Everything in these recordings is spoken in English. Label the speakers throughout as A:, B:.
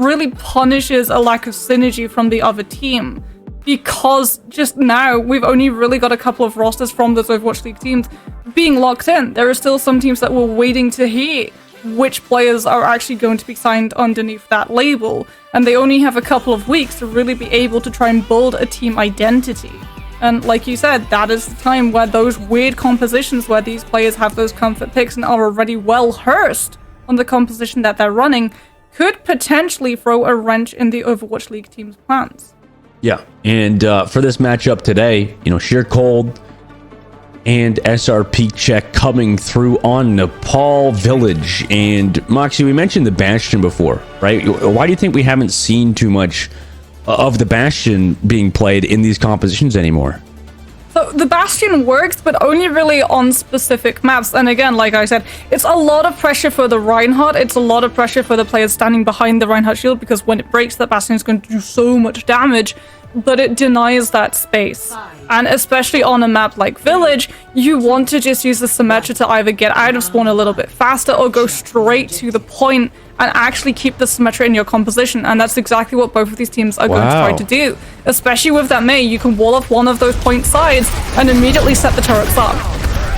A: really punishes a lack of synergy from the other team. Because just now, we've only really got a couple of rosters from those Overwatch League teams being locked in. There are still some teams that were waiting to hear which players are actually going to be signed underneath that label. And they only have a couple of weeks to really be able to try and build a team identity. And like you said, that is the time where those weird compositions where these players have those comfort picks and are already well rehearsed on the composition that they're running could potentially throw a wrench in the Overwatch League team's plans.
B: Yeah, and for this matchup today, Sheer Cold and SrPeakCheck coming through on Nepal Village. And Moxie, we mentioned the Bastion before, right? Why do you think we haven't seen too much of the Bastion being played in these compositions anymore?
A: So the Bastion works, but only really on specific maps. And again, like I said, it's a lot of pressure for the Reinhardt. It's a lot of pressure for the players standing behind the Reinhardt shield, because when it breaks, the Bastion is going to do so much damage, but it denies that space. And especially on a map like Village, you want to just use the Symmetra to either get out of spawn a little bit faster or go straight to the point and actually keep the Symmetra in your composition. And that's exactly what both of these teams are going to try to do. Especially with that Mei, you can wall off one of those point sides and immediately set the turrets up.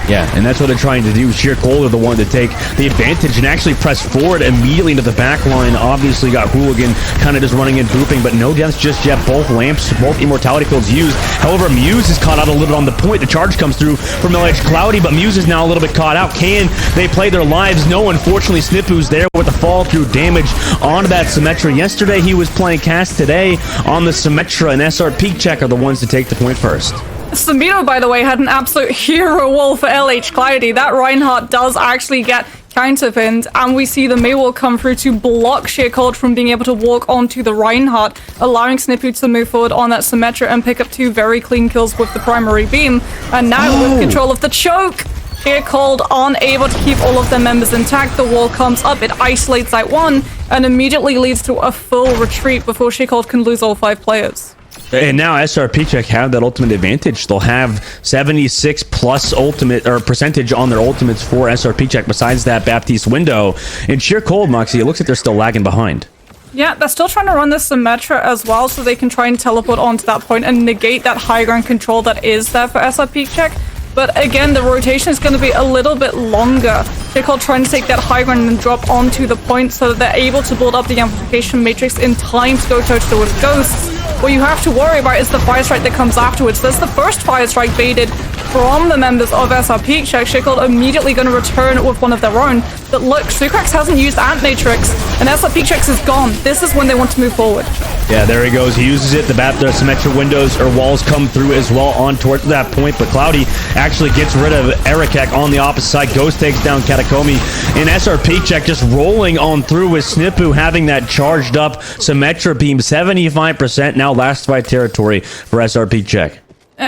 B: Yeah, and that's what they're trying to do. Sheer Cold are the one to take the advantage and actually press forward immediately into the back line. Obviously got Hooligan kind of just running and booping, but no deaths just yet. Both lamps, both immortality fields used. However, Muse is caught out a little bit on the point. The charge comes through from LH Cloudy, but Muse is now a little bit caught out. Can they play their lives? No, unfortunately, Snipu's there with the fall through damage onto that Symmetra. Yesterday, he was playing cast. Today on the Symmetra, and SrPeakCheck are the ones to take the point first.
A: Samito, by the way, had an absolute hero wall for LH Cloudy. That Reinhardt does actually get counterpinned, and we see the Mei wall come through to block Sheer Cold from being able to walk onto the Reinhardt, allowing Snipu to move forward on that Symmetra and pick up 2 very clean kills with the primary beam. And now with control of the choke, Sheer Cold unable to keep all of their members intact. The wall comes up, it isolates out one, and immediately leads to a full retreat before Sheer Cold can lose all 5 players.
B: And now SrPeakCheck have that ultimate advantage. They'll have 76 plus ultimate or percentage on their ultimates for SrPeakCheck besides that Baptiste window. And Sheer Cold, Moxie, it looks like they're still lagging behind.
A: Yeah, they're still trying to run this Symmetra as well, so they can try and teleport onto that point and negate that high ground control that is there for SrPeakCheck. But again, the rotation is going to be a little bit longer. Sheer Cold trying to take that high ground and drop onto the point so that they're able to build up the amplification matrix in time to go toe-to-toe with Ghosts. What you have to worry about is the fire strike that comes afterwards. There's the first fire strike baited from the members of SrPeakCheck. Sheer Cold immediately going to return with one of their own. But look, Sucrax hasn't used Ant Matrix, and SrPeakCheck is gone. This is when they want to move forward. Yeah,
B: there he goes. He uses it. The Symmetra windows or walls come through as well on towards that point, but Cloudy actually gets rid of Erikek on the opposite side. Ghost takes down Katakomi, and SrPeakCheck just rolling on through with Snipu having that charged up Symmetra beam. 75% now last fight territory for SrPeakCheck.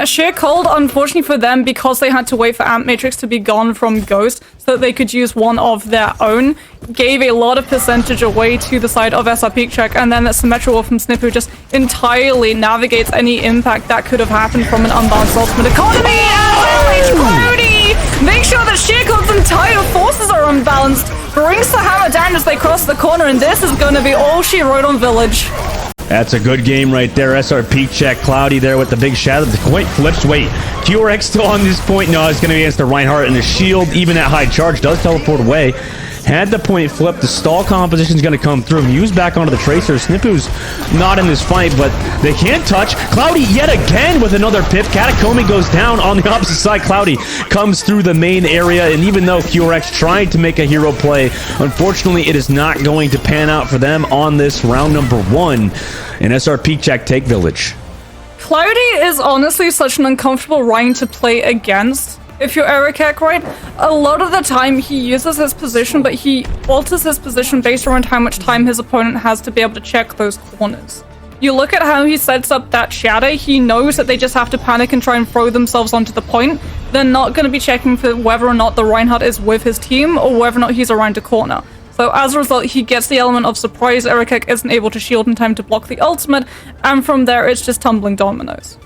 A: Sheer Cold, unfortunately for them, because they had to wait for Amp Matrix to be gone from Ghost so that they could use one of their own, gave a lot of percentage away to the side of SrPeakCheck, and then that Symmetra wall from Snipu just entirely navigates any impact that could have happened from an unbalanced ultimate economy. And Cloudy make sure that Sheer Cold's entire forces are unbalanced, brings the hammer down as they cross the corner, and this is going to be all she wrote on Village.
B: That's a good game right there. SrPeakCheck, Cloudy there with the big shadow. The point flips. Wait, QRX still on this point? No, it's going to be against the Reinhardt, and the shield, even at high charge, does teleport away. Had the point flip. The stall composition is going to come through. Muse back onto the Tracer. Snipu's not in this fight, but they can't touch. Cloudy yet again with another pip. Katakomi goes down on the opposite side. Cloudy comes through the main area, and even though QRX tried to make a hero play, unfortunately it is not going to pan out for them on this round number 1. And SrPeakCheck take Village.
A: Cloudy is honestly such an uncomfortable Rhine to play against. If you're Erikek, right, a lot of the time he uses his position, but he alters his position based around how much time his opponent has to be able to check those corners. You look at how he sets up that shadow, he knows that they just have to panic and try and throw themselves onto the point. They're not going to be checking for whether or not the Reinhardt is with his team or whether or not he's around a corner. So as a result, he gets the element of surprise. Erikek isn't able to shield in time to block the ultimate, and from there it's just tumbling dominoes.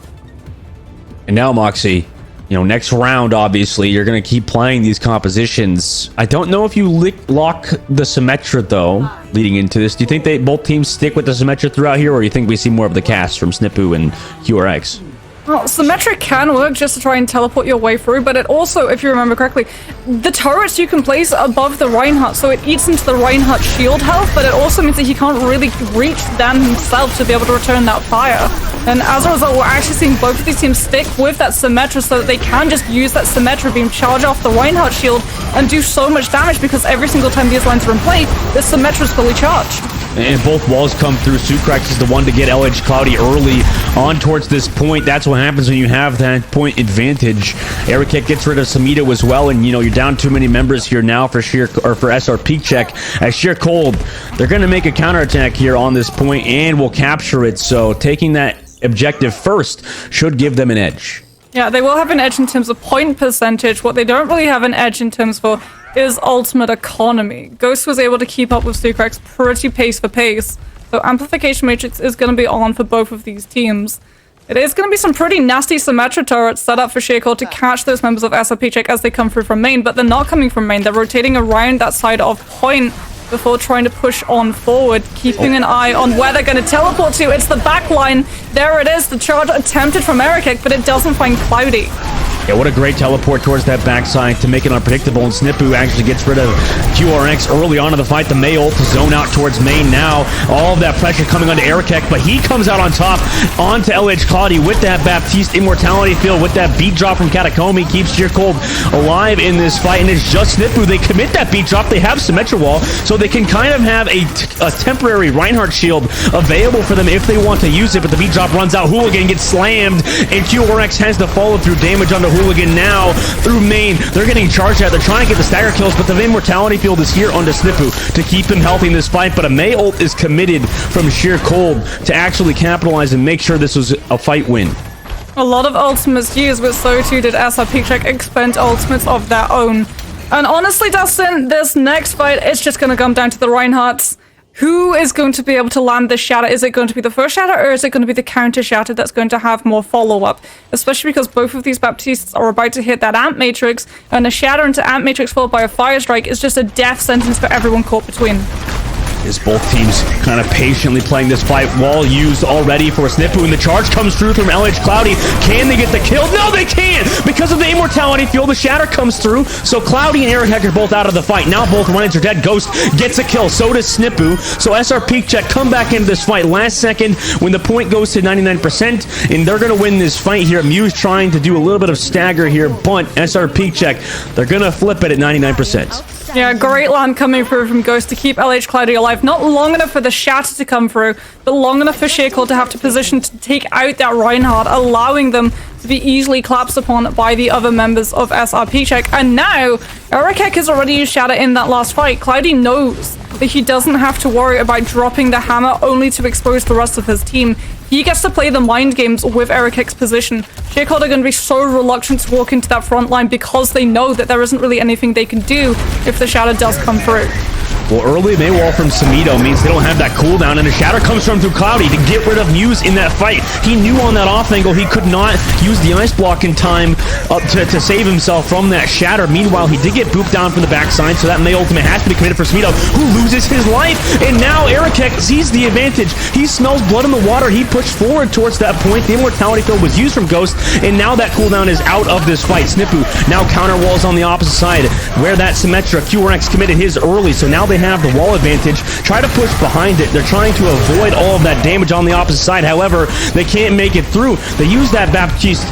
B: And now, Moxie, You know, next round, obviously, you're going to keep playing these compositions. I don't know if you lock the Symmetra, though, leading into this. Do you think both teams stick with the Symmetra throughout here, or do you think we see more of the cast from Snippu and QRX?
A: Well, Symmetric can work just to try and teleport your way through, but it also, if you remember correctly, the turrets you can place above the Reinhardt, so it eats into the Reinhardt shield health, but it also means that he can't really reach them himself to be able to return that fire. And as a result, we're actually seeing both of these teams stick with that Symmetra so that they can just use that Symmetra beam, charge off the Reinhardt shield, and do so much damage because every single time these lines are in play, the Symmetra is fully charged.
B: And both walls come through. SrPeakCheck is the one to get LH Cloudy early on towards this point. That's what happens when you have that point advantage. EricKick gets rid of Samito as well, and you know you're down too many members here now for SrPeakCheck. As Sheer Cold, they're going to make a counterattack here on this point and will capture it. So taking that objective first should give them an edge.
A: Yeah, they will have an edge in terms of point percentage. What they don't really have an edge in terms for is ultimate economy. Ghost was able to keep up with SrPeakCheck's pretty pace for pace. So Amplification Matrix is going to be on for both of these teams. It is going to be some pretty nasty Symmetra turrets set up for SrPeakCheck to catch those members of SrPeakCheck as they come through from main, but they're not coming from main. They're rotating around that side of point before trying to push on forward, keeping an eye on where they're going to teleport to. It's the back line. There it is. The charge attempted from EricKick, but it doesn't find Cloudy.
B: Yeah, what a great teleport towards that backside to make it unpredictable, and Snippu actually gets rid of QRX early on in the fight. The Mei ult to zone out towards main now. All of that pressure coming onto EricKick, but he comes out on top onto LH Cloudy with that Baptiste Immortality field, with that beat drop from Catacomb. He keeps Sheer Cold alive in this fight, and it's just Snippu. They commit that beat drop. They have Symmetra wall, so they can kind of have a temporary Reinhardt shield available for them if they want to use it, but the beat drop runs out. Hooligan gets slammed, and QRX has the follow-through damage onto Hooligan now through main. They're getting charged at. They're trying to get the stagger kills, but the Immortality field is here onto Snippu to keep him healthy in this fight. But a Mei ult is committed from Sheer Cold to actually capitalize and make sure this was a fight win.
A: A lot of ultimates used, but so too did SrPeakCheck expend ultimates of their own. And honestly, Dustin, this next fight, it's just going to come down to the Reinhardts. Who is going to be able to land this shatter? Is it going to be the first shatter, or is it going to be the counter shatter that's going to have more follow-up? Especially because both of these Baptistes are about to hit that Amp Matrix, and a shatter into Amp Matrix followed by a Fire Strike is just a death sentence for everyone caught between.
B: As both teams kind of patiently playing this fight. Wall used already for Snippu, and the charge comes through from LH Cloudy. Can they get the kill? No, they can't! Because of the Immortality field, the shatter comes through, so Cloudy and EricKick are both out of the fight. Now both Reinhardts are dead. Ghost gets a kill, so does Snippu. So SrPeakCheck come back into this fight last second when the point goes to 99%, and they're going to win this fight here. Muse trying to do a little bit of stagger here, but SrPeakCheck, they're going to flip it at 99%.
A: Yeah, great land coming through from Ghost to keep LH Cloudy alive. Not long enough for the shatter to come through, but long enough for Sheer Cold to have to position to take out that Reinhardt, allowing them to be easily collapsed upon by the other members of SrPeakCheck. And now, EricKick has already used shatter in that last fight. Cloudy knows that he doesn't have to worry about dropping the hammer only to expose the rest of his team. He gets to play the mind games with EricKick's position. SrPeakCheck are going to be so reluctant to walk into that front line because they know that there isn't really anything they can do if the shatter does come through.
B: Well, early Mei wall from Samito means they don't have that cooldown, and the shatter comes from through Cloudy to get rid of Muse in that fight. He knew on that off angle he could not use the ice block in time to save himself from that shatter. Meanwhile, he did get booped down from the backside, so that Mei ultimate has to be committed for Samito, who loses his life. And now EricKick sees the advantage. He smells blood in the water. He pushed forward towards that point. The Immortality field was used from Ghost, and now that cooldown is out of this fight. Snippu now counter walls on the opposite side, where that Symmetra QRX committed his early, so now they have the wall advantage. Try to push behind it. They're trying to avoid all of that damage on the opposite side. However, they can't make it through. They use that Baptiste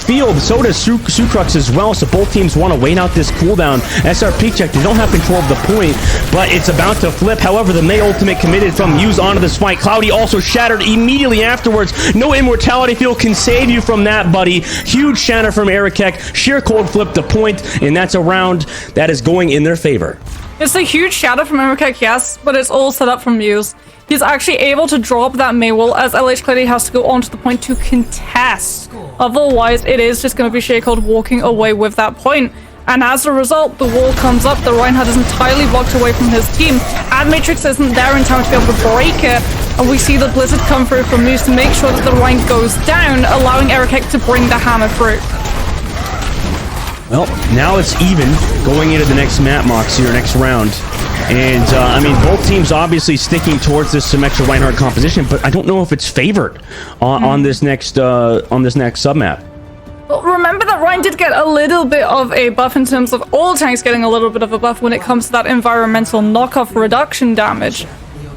B: field. So does SrPeakCheck as well. So both teams want to wait out this cooldown. SrPeakCheck, they don't have control of the point, but it's about to flip. However, the Mei ultimate committed from Muse onto this fight. Cloudy also shattered immediately afterwards. No Immortality field can save you from that, buddy. Huge shatter from EricKick. Sheer Cold flipped the point, and that's a round that is going in their favor.
A: It's a huge shatter from EricKick, yes, but it's all set up from Muse. He's actually able to drop that Mei wall as LH Cloudy has to go onto the point to contest. Otherwise, it is just going to be Sheer Cold walking away with that point. And as a result, the wall comes up, the Reinhardt is entirely blocked away from his team. Ad Matrix isn't there in time to be able to break it, and we see the Blizzard come through from Muse to make sure that the Rein goes down, allowing EricKick to bring the hammer through.
B: Well, now it's even going into the next map, Moxie, or next round. And, I mean, both teams obviously sticking towards this Symmetra Reinhardt composition, but I don't know if it's favored on this next submap.
A: Well, remember that Ryan did get a little bit of a buff in terms of all tanks getting a little bit of a buff when it comes to that environmental knockoff reduction damage.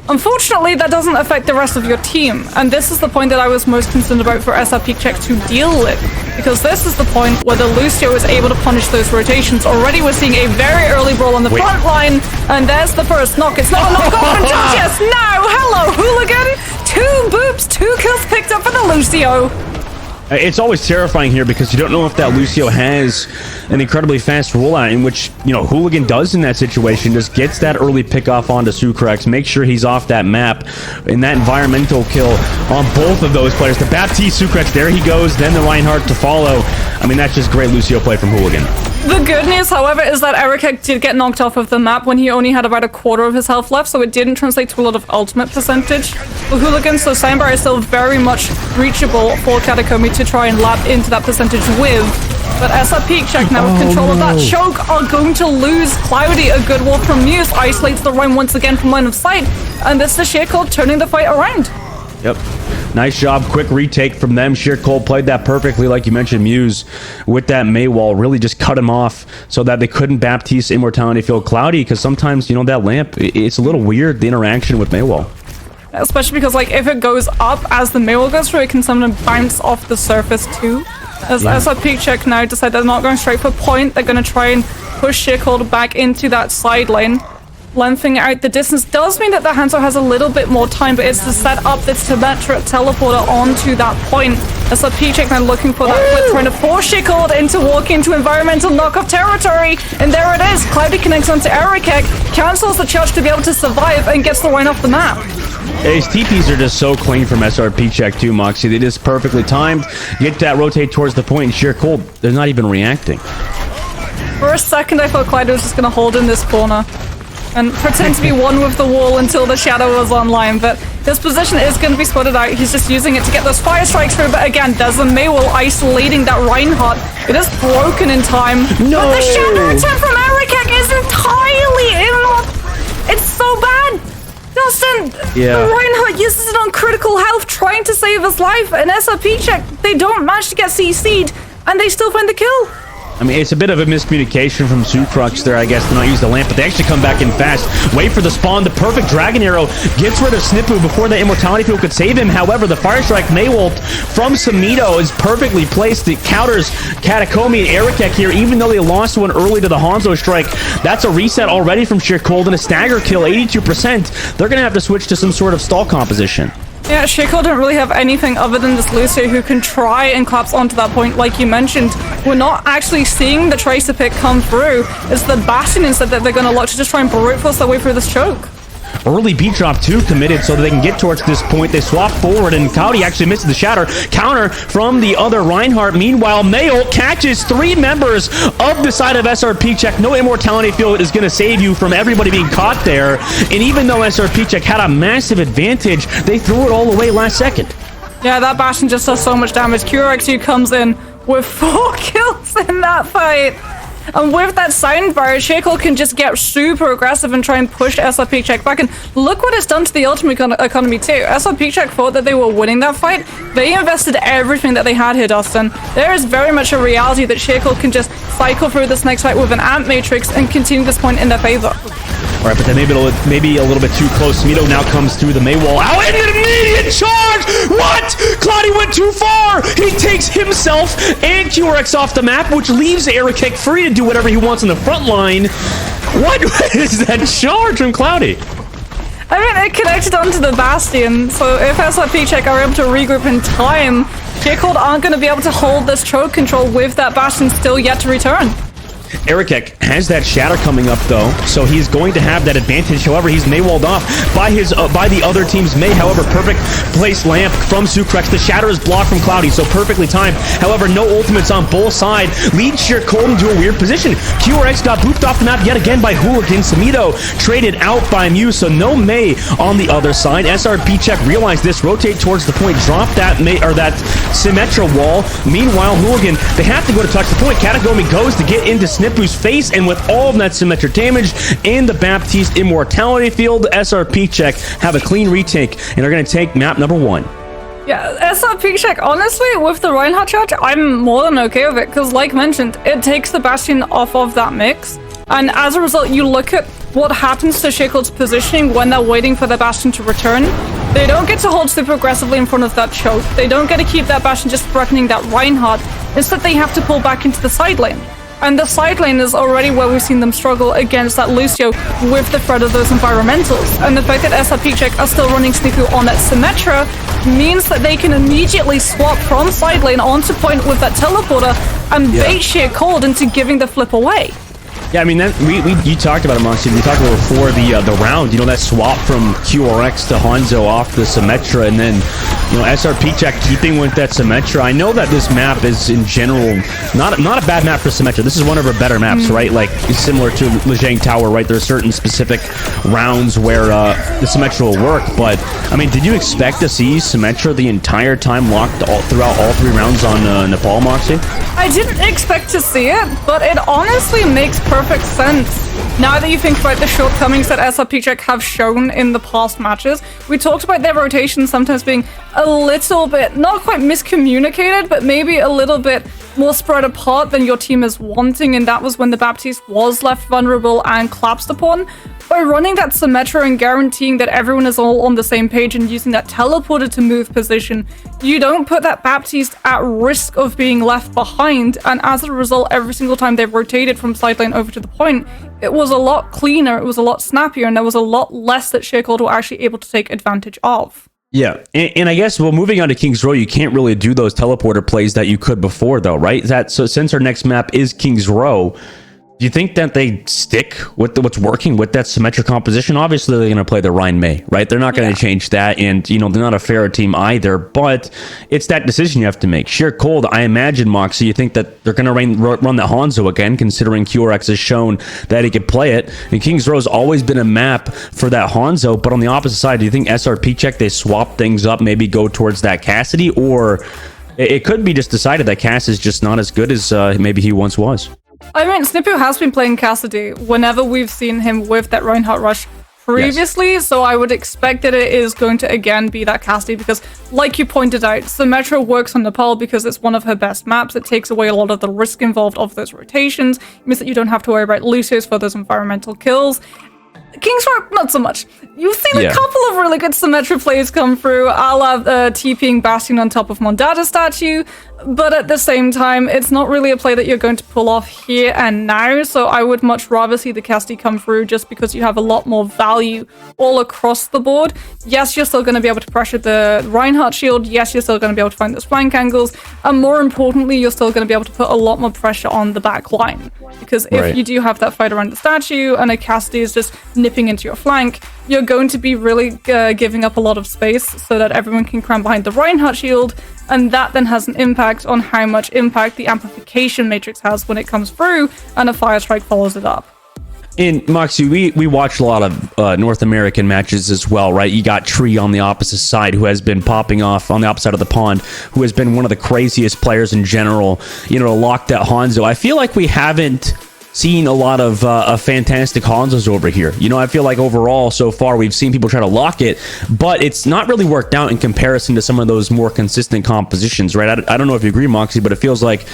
A: Unfortunately, that doesn't affect the rest of your team, and this is the point that I was most concerned about for SrPeakCheck to deal with, because this is the point where the Lucio is able to punish those rotations. Already we're seeing a very early brawl on the front line, and there's the first knock. It's not a knock off from Judges! No! Hello, Hooligan! 2 boops, 2 kills picked up for the Lucio!
B: It's always terrifying here because you don't know if that Lucio has an incredibly fast rollout, in which, you know, Hooligan does in that situation, just gets that early pick off onto Sucrex, make sure he's off that map, and that environmental kill on both of those players. The Baptiste Sucrex, there he goes, then the Reinhardt to follow. I mean, that's just great Lucio play from Hooligan.
A: The good news, however, is that Erikek did get knocked off of the map when he only had about a quarter of his health left, so it didn't translate to a lot of ultimate percentage for Hooligan, so Soundbar is still very much reachable for Katakomi to try and lap into that percentage with. But SrPeakCheck now with control of that choke are going to lose Cloudy. A good wolf from Muse isolates the Rhine once again from line of sight, and this is Sheercold turning the fight around.
B: Yep. Nice job. Quick retake from them. Sheercold played that perfectly, like you mentioned. Muse with that May wall really just cut him off so that they couldn't Baptiste Immortality Field Cloudy, because sometimes, you know, that lamp, it's a little weird, the interaction with May wall.
A: Especially because, like, if it goes up as the May wall goes through, it can sometimes bounce off the surface too. As SrPeakCheck now decide they're not going straight for point, they're going to try and push Sheercold back into that side lane. Lengthening out the distance does mean that the Hanzo has a little bit more time, but it's to set up this Symmetra teleporter onto that point. SrPeakCheck now looking for that flip, trying to force Sheercold into walking into environmental knockoff territory, and there it is. Cloudy connects onto Erikek, cancels the charge to be able to survive, and gets the Rhine off the map.
B: His TPs are just so clean from SrPeakCheck too, Moxie. They just perfectly timed. Get that rotate towards the point, and Sheercold, they're not even reacting.
A: For a second, I thought Cloudy was just going to hold in this corner and pretend to be one with the wall until the shadow was online, but his position is going to be spotted out. He's just using it to get those fire strikes through, but again, there's a Maywall isolating that Reinhardt. It is broken in time. No! But the shadow attempt from Erikek is entirely it's so bad! Dustin! Yeah. Reinhardt uses it on critical health, trying to save his life, and SrPeakCheck, they don't manage to get CC'd, and they still find the kill.
B: I mean, it's a bit of a miscommunication from Sucrex there, I guess, to not use the lamp, but they actually come back in fast. Wait for the spawn. The perfect Dragon Arrow gets rid of Snippu before the Immortality Field could save him. However, the Fire Strike Maywalt from Samito is perfectly placed. It counters Katakomi and Erikek here, even though they lost one early to the Hanzo Strike. That's a reset already from Sheercold and a stagger kill, 82%. They're going to have to switch to some sort of stall composition.
A: Yeah, Sheercold don't really have anything other than this Lucio who can try and collapse onto that point, like you mentioned. We're not actually seeing the Tracer pick come through. It's the Bastion instead that they're going to look to just try and brute force their way through this choke.
B: Early beat drop too committed so that they can get towards this point. They swap forward and Cloudy actually misses the shatter. Counter from the other Reinhardt. Meanwhile, Mayo catches 3 members of the side of SrPeakCheck. No Immortality Field is going to save you from everybody being caught there. And even though SrPeakCheck had a massive advantage, they threw it all away last second.
A: Yeah, that Bastion just does so much damage. QRX2 comes in with 4 kills in that fight. And with that soundbar, Sheercold can just get super aggressive and try and push SrPeakCheck back. And look what it's done to the ultimate economy too. SrPeakCheck thought that they were winning that fight. They invested everything that they had here, Dustin. There is very much a reality that Sheercold can just cycle through this next fight with an Amp Matrix and continue this point in their favor.
B: All right, but then maybe a little bit too close. Smito now comes through the Maywall. Out in an immediate charge! What? Cloudy went too far! He takes himself and QRX off the map, which leaves Erikek free to do whatever he wants on the front line. What is that charge from Cloudy?
A: I mean, it connected onto the Bastion, so if SrPeakCheck are able to regroup in time, Sheercold aren't going to be able to hold this choke control with that Bastion still yet to return.
B: Erikek has that shatter coming up though, so he's going to have that advantage. However, he's May-walled off by the other team's May. However, perfect place lamp from Sucrex. The shatter is blocked from Cloudy, so perfectly timed. However, no ultimates on both sides. Leads Sheer Cold into a weird position. QRX got booped off the map yet again by Hooligan. Samido traded out by Mew, so no May on the other side. SrPeakCheck realized this, rotate towards the point, drop that May or that Symmetra wall. Meanwhile, Hooligan, they have to go to touch the point. Katagomi goes to get into Snippu's face, and with all of that Symmetra damage and the Baptiste Immortality field, SrPeakCheck have a clean retake and are going to take map number 1.
A: Yeah, SrPeakCheck, honestly, with the Reinhardt charge, I'm more than okay with it, because like mentioned, it takes the Bastion off of that mix, and as a result, you look at what happens to Shakehold's positioning when they're waiting for the Bastion to return. They don't get to hold super aggressively in front of that choke, they don't get to keep that Bastion just threatening that Reinhardt, instead they have to pull back into the side lane. And the side lane is already where we've seen them struggle against that Lucio with the threat of those environmentals. And the fact that SrPeakCheck are still running Snippu on that Symmetra means that they can immediately swap from side lane onto point with that teleporter and bait Sheer Cold into giving the flip away.
B: Yeah, I mean, that, you talked about it, Moxie. We talked about it before the round. You know, that swap from QRX to Hanzo off the Symmetra, and then, you know, SrPeakCheck keeping with that Symmetra. I know that this map is, in general, not a bad map for Symmetra. This is one of her better maps, right? Like, similar to Lijiang Tower, right? There are certain specific rounds where the Symmetra will work, but, I mean, did you expect to see Symmetra the entire time locked throughout all 3 rounds on Nepal, Moxie?
A: I didn't expect to see it, but it honestly makes perfect sense. Now that you think about the shortcomings that SrPeakCheck have shown in the past matches, we talked about their rotation sometimes being a little bit, not quite miscommunicated, but maybe a little bit more spread apart than your team is wanting, and that was when the Baptiste was left vulnerable and collapsed upon. By running that Symmetra and guaranteeing that everyone is all on the same page and using that teleporter to move position, you don't put that Baptiste at risk of being left behind, and as a result, every single time they've rotated from side lane over to the point, it was a lot cleaner, it was a lot snappier, and there was a lot less that Sheer Cold were actually able to take advantage of.
B: Yeah, and I guess, well, moving on to King's Row, you can't really do those teleporter plays that you could before, though, right? So since our next map is King's Row, do you think that they stick with what's working with that Symmetra composition? Obviously, they're going to play the Rhine May, right? They're not going to change that, and, you know, they're not a fair team either, but it's that decision you have to make. Sheer Cold, I imagine, Moxie, you think that they're going to run that Hanzo again, considering QRX has shown that he could play it, and King's Row's always been a map for that Hanzo, but on the opposite side, do you think SrPeakCheck, they swap things up, maybe go towards that Cassidy, or it could be just decided that Cass is just not as good as maybe he once was?
A: I mean, Snippu has been playing Cassidy whenever we've seen him with that Reinhardt rush previously, so I would expect that it is going to again be that Cassidy, because like you pointed out, Symmetra works on Nepal because it's one of her best maps. It takes away a lot of the risk involved of those rotations. It means that you don't have to worry about Lucius for those environmental kills. King's Row, not so much. You've seen a couple of really good Symmetra plays come through, a la TPing Bastion on top of Mondada statue, but at the same time, it's not really a play that you're going to pull off here and now, so I would much rather see the Cassidy come through just because you have a lot more value all across the board. Yes, you're still going to be able to pressure the Reinhardt shield, yes, you're still going to be able to find those flank angles, and more importantly, you're still going to be able to put a lot more pressure on the back line, because if you do have that fight around the statue and a Cassidy is just nipping into your flank, you're going to be really giving up a lot of space so that everyone can cram behind the Reinhardt shield, and that then has an impact on how much impact the amplification matrix has when it comes through and a fire strike follows it up.
B: And Moxie, we watched a lot of North American matches as well, right? You got Tree on the opposite side, who has been popping off on the opposite side of the pond, who has been one of the craziest players in general, you know, to lock that Hanzo. I feel like we haven't seen a lot of fantastic Hanzos over here. You know, I feel like overall so far we've seen people try to lock it, but it's not really worked out in comparison to some of those more consistent compositions, right? I don't know if you agree, Moxie, but it feels like,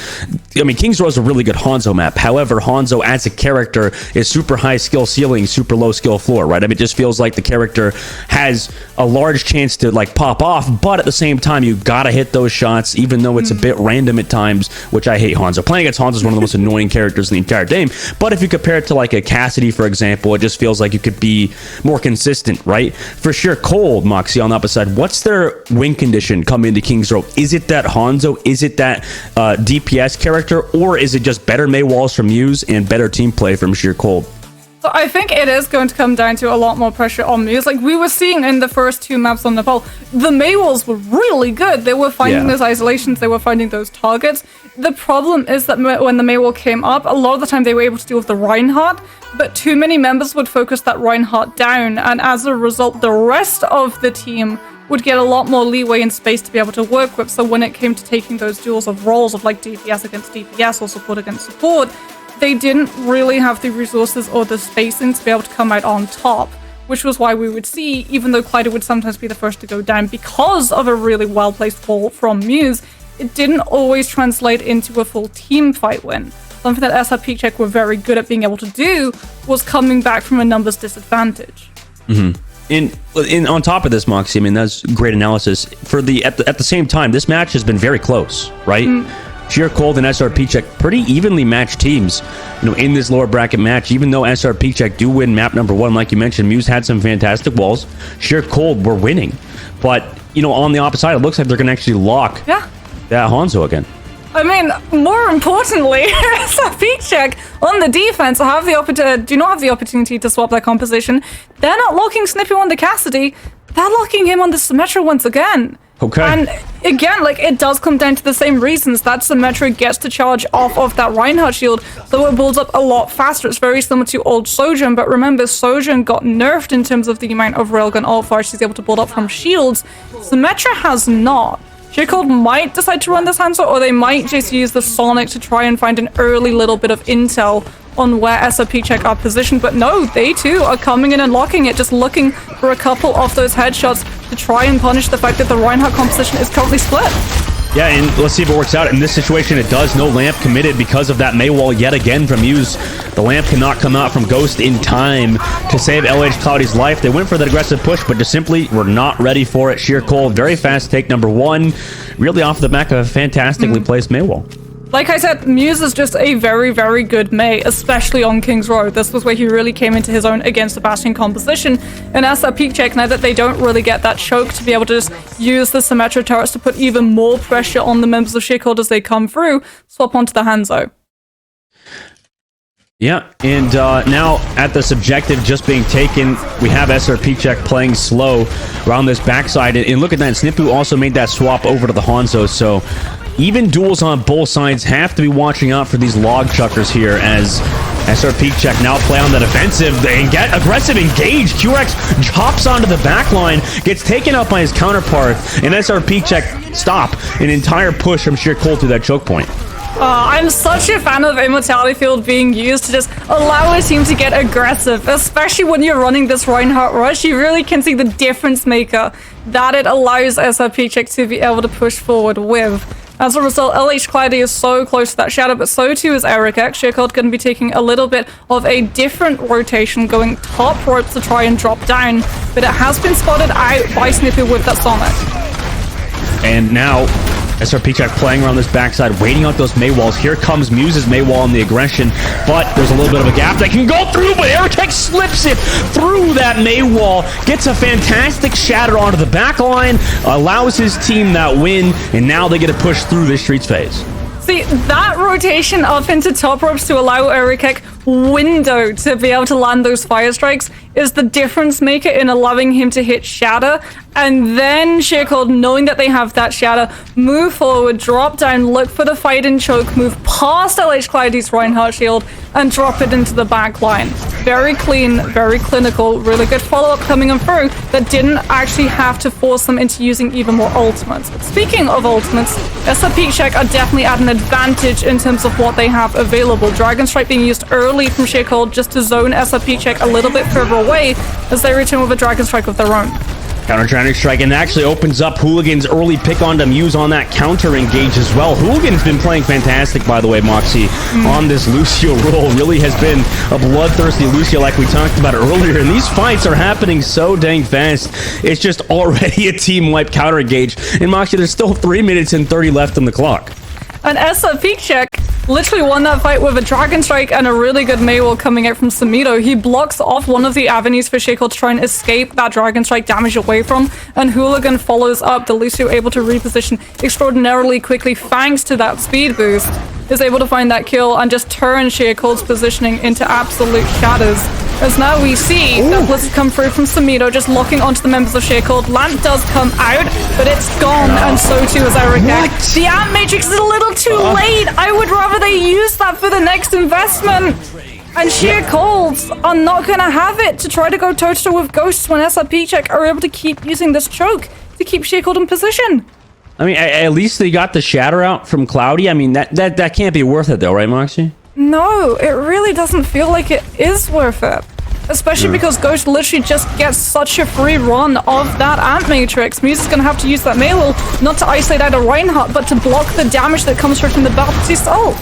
B: I mean, King's Row is a really good Hanzo map. However, Hanzo as a character is super high skill ceiling, super low skill floor, right? I mean, it just feels like the character has a large chance to like pop off, but at the same time, you gotta hit those shots, even though it's a bit random at times, which I hate Hanzo. Playing against Hanzo is one of the most annoying characters in the entire game, same. But if you compare it to like a Cassidy, for example, it just feels like you could be more consistent, right? For sure, Cold, Moxie on the opposite side, what's their win condition coming into King's Row? Is it that Hanzo? Is it that DPS character? Or is it just better Mei walls from Muse and better team play from Sheer Cold?
A: So I think it is going to come down to a lot more pressure on Muse. Like we were seeing in the first 2 maps on Nepal, the Mei walls were really good. They were finding those isolations, they were finding those targets. The problem is that when the Mei wall came up, a lot of the time they were able to deal with the Reinhardt, but too many members would focus that Reinhardt down, and as a result, the rest of the team would get a lot more leeway and space to be able to work with. So when it came to taking those duels of roles of like DPS against DPS or support against support, they didn't really have the resources or the spacing to be able to come out on top, which was why we would see, even though Clyde would sometimes be the first to go down because of a really well-placed wall from Muse, it didn't always translate into a full team fight win. Something that SrPeakCheck were very good at being able to do was coming back from a numbers disadvantage.
B: And on top of this, Moxie, I mean, that's great analysis. For at the same time, this match has been very close, right? Sheer Cold and SrPeakCheck, pretty evenly matched teams, in this lower bracket match. Even though SrPeakCheck do win map number 1, like you mentioned, Muse had some fantastic walls. Sheer Cold were winning, but on the opposite side, it looks like they're gonna actually lock that Hanzo again.
A: I mean, more importantly, SrPeakCheck on the defense do not have the opportunity to swap their composition. They're not locking Snippy on the Cassidy. They're locking him on the Symmetra once again.
B: Okay.
A: And again, like, it does come down to the same reasons. That Symmetra gets to charge off of that Reinhardt shield, so it builds up a lot faster. It's very similar to old Sojourn, but remember, Sojourn got nerfed in terms of the amount of railgun ult fire she's able to build up from shields. Symmetra has not. Sheer Cold might decide to run this Hanzo, or they might just use the Sonic to try and find an early little bit of intel on where SrPeakCheck are positioned, but no, they too are coming in and locking it, just looking for a couple of those headshots to try and punish the fact that the Reinhardt composition is currently split.
B: Yeah, and let's see if it works out. In this situation, it does. No lamp committed because of that Mei wall yet again from Muse. The lamp cannot come out from Ghost in time to save LH Cloudy's life. They went for that aggressive push, but just simply were not ready for it. Sheer Cold, very fast take number 1, really off the back of a fantastically placed Mei wall.
A: Like I said, Muse is just a very, very good Mei, especially on King's Row. This was where he really came into his own against the Bastion composition. And SrPeakCheck, now that they don't really get that choke to be able to just use the Symmetra turrets to put even more pressure on the members of Sheer Cold as they come through, swap onto the Hanzo.
B: Yeah, and now at the subjective just being taken, we have SrPeakCheck playing slow around this backside. And look at that, Snippu also made that swap over to the Hanzo, so even duels on both sides have to be watching out for these log chuckers here as SrPeakCheck now play on the defensive and get aggressive engage. QRX hops onto the back line, gets taken out by his counterpart, and SrPeakCheck stop an entire push from Sheer Cold to that choke point.
A: I'm such a fan of Immortality Field being used to just allow a team to get aggressive, especially when you're running this Reinhardt rush. You really can see the difference maker that it allows SrPeakCheck to be able to push forward with. As a result, LH Clyde is so close to that shadow, but so too is Eric X. Sheer Cold going to be taking a little bit of a different rotation, going top ropes to try and drop down, but it has been spotted out by Snippy with that Sonic.
B: And now SrPeakCheck playing around this backside, waiting out those Mei walls. Here comes Muse's Mei wall on the aggression, but there's a little bit of a gap that can go through, but Eric slips it through that Mei wall, gets a fantastic shatter onto the back line, allows his team that win, and now they get to push through this Streets phase.
A: See, that rotation up into top ropes to allow Erikek window to be able to land those fire strikes is the difference maker in allowing him to hit Shatter, and then Sheer Cold, knowing that they have that Shatter, move forward, drop down, look for the fight and choke, move past LH Clyde's Reinhardt shield, and drop it into the back line. Very clean, very clinical, really good follow-up coming in through that didn't actually have to force them into using even more ultimates. Speaking of ultimates, SrPeakCheck are definitely at an advantage in terms of what they have available. Dragon Strike being used early from Sheer Cold just to zone SrPeakCheck a little bit further away as they return with a Dragon Strike of their own.
B: Counter Dragon Strike, and actually opens up Hooligan's early pick on to Muse on that counter engage as well. Hooligan's been playing fantastic, by the way, Moxie, on this Lucio role. Really has been a bloodthirsty Lucio like we talked about earlier, and these fights are happening so dang fast. It's just already a team wipe counter engage. And Moxie, there's still 3 minutes and 30 left on the clock.
A: And SrPeakCheck literally won that fight with a Dragon Strike and a really good Maywall coming out from Samido. He blocks off one of the avenues for Shaco to try and escape that Dragon Strike damage away from, and Hooligan follows up. Delucio able to reposition extraordinarily quickly thanks to that speed boost. Is able to find that kill and just turn Shacold's positioning into absolute shatters. As now we see that Blizzard come through from Samido, just locking onto the members of Shacold. Lamp does come out, but it's gone, and so too is Eric. The Ant Matrix is a little too late. I would rather they use that for the next investment. And Shacolds are not going to have it to try to go toe-to-toe with Ghosts when SrPeakCheck are able to keep using this choke to keep Shacold in position.
B: I mean, at least they got the shatter out from Cloudy. I mean, that can't be worth it though, right, Moxie?
A: No, it really doesn't feel like it is worth it. Especially because Ghost literally just gets such a free run of that Ant Matrix. Muse is going to have to use that Maywall not to isolate out a Reinhardt, but to block the damage that comes from the Baptiste ult.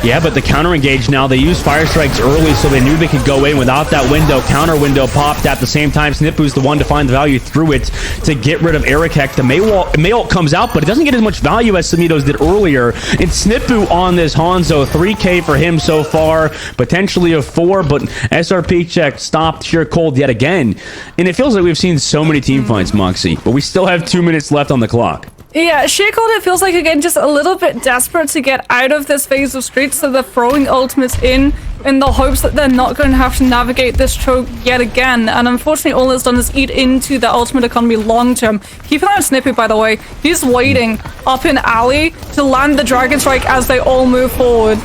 B: Yeah, but the counter engage now, they used Fire Strikes early, so they knew they could go in without that window. Counter window popped at the same time. Snippu's the one to find the value through it to get rid of Ericek. The Maywall comes out, but it doesn't get as much value as Samido's did earlier. It's Snippu on this Hanzo. 3K for him so far, potentially a 4, but SrPeakCheck stopped Sheer Cold yet again. And it feels like we've seen so many team fights, Moxie, but we still have 2 minutes left on the clock.
A: Yeah, Shacold, it feels like, again, just a little bit desperate to get out of this phase of Streets, so they're throwing ultimates in the hopes that they're not going to have to navigate this choke yet again. And unfortunately, all it's done is eat into the ultimate economy long term. Keep an eye on Snippy, by the way. He's waiting up in alley to land the Dragon Strike as they all move forward.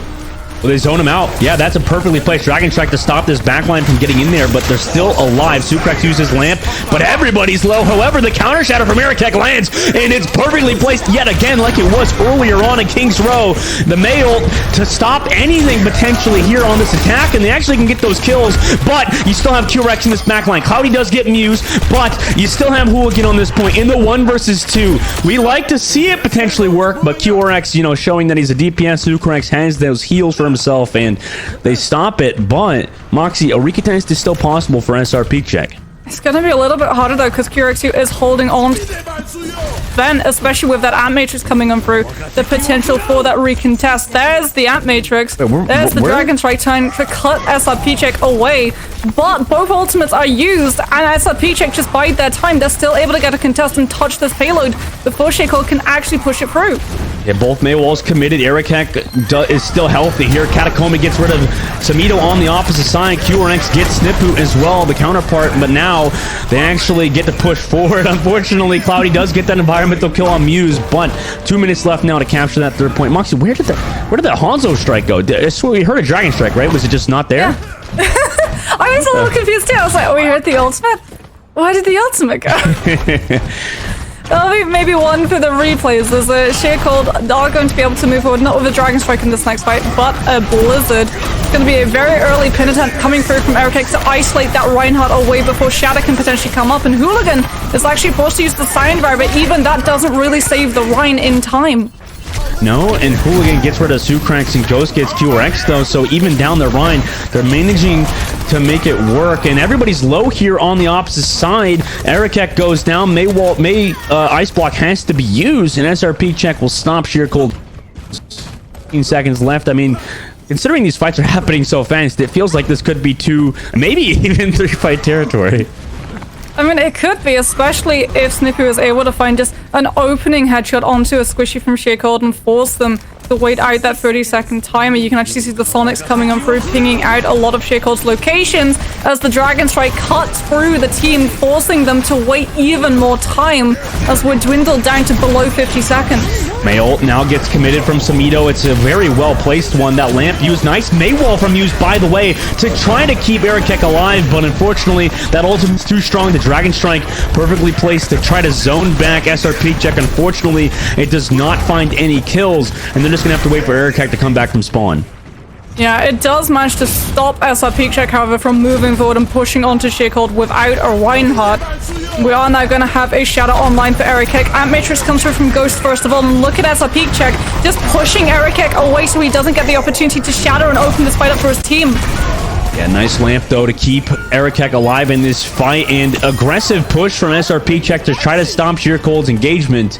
B: Well, they zone him out. Yeah, that's a perfectly placed Dragon Strike to stop this backline from getting in there, but they're still alive. SrPeakCheck uses Lamp, but everybody's low. However, the counter shatter from Ericek lands, and it's perfectly placed yet again like it was earlier on in King's Row. The May ult to stop anything potentially here on this attack, and they actually can get those kills, but you still have QRX in this backline. Cloudy does get Muse, but you still have Hooligan on this point in the 1 versus 2. We like to see it potentially work, but QRX, you know, showing that he's a DPS, QRX has those heals for himself, and they stop it. But Moxie, a recatast is still possible for SrPeakCheck.
A: It's gonna be a little bit harder though, because QRX is holding on. Then, especially with that Ant Matrix coming on through, the potential for that recontest. There's the Ant Matrix. There's the Dragon Strike trying to cut SrPeakCheck away. But both ultimates are used, and SrPeakCheck just bide their time. They're still able to get a contest and touch this payload before Shaco can actually push it through.
B: Yeah, both Maywalls committed. Ericek is still healthy here. Catacomb gets rid of Samido on the opposite side. QRX gets Snippu as well, the counterpart, but now they actually get to push forward. Unfortunately, Cloudy does get that environmental kill on Muse, but 2 minutes left now to capture that 3rd point. Moxie, where did that Hanzo strike go? I swear we heard a Dragon Strike, right? Was it just not there?
A: Yeah. I was a little confused too. I was like, oh, we heard the ultimate? Why did the ultimate go? That'll be maybe one for the replays. There's a Shacold are going to be able to move forward, not with a Dragon Strike in this next fight, but a Blizzard. It's going to be a very early pin attempt coming through from Ericek to isolate that Reinhardt away before Shatter can potentially come up, and Hooligan is actually forced to use the Sign Bar, but even that doesn't really save the Rein in time.
B: No, and Hooligan gets rid of SrPeakCheck and Ghost gets QRX though, so even down the Rhine, they're managing to make it work, and everybody's low here on the opposite side. Ericek goes down, Ice Block has to be used, and SrPeakCheck will stop Sheer Cold. 15 seconds left. I mean, considering these fights are happening so fast, it feels like this could be 2, maybe even 3 fight territory.
A: I mean, it could be, especially if Snippu is able to find just an opening headshot onto a squishy from Shacold and force them to wait out that 30-second timer. You can actually see the Sonics coming on through, pinging out a lot of Shacold's locations as the Dragon Strike cuts through the team, forcing them to wait even more time as we're dwindled down to below 50 seconds.
B: May ult now gets committed from Samido. It's a very well-placed one. That Lamp used. Nice Maywall from Muse, by the way, to try to keep Ericek alive, but unfortunately, that ultimate's too strong. The Dragon Strike perfectly placed to try to zone back SrPeakCheck. Unfortunately, it does not find any kills, and they're just going to have to wait for Ericek to come back from spawn.
A: Yeah, it does manage to stop SrPeakCheck, however, from moving forward and pushing onto Shacold without a Reinhardt. We are now going to have a Shadow online for Ericek. Ant Matrix comes through from Ghost first of all, and look at SrPeakCheck just pushing Ericek away so he doesn't get the opportunity to shatter and open this fight up for his team.
B: Yeah, nice Lamp, though, to keep Ericek alive in this fight, and aggressive push from SrPeakCheck to try to stop Sheer Cold's engagement.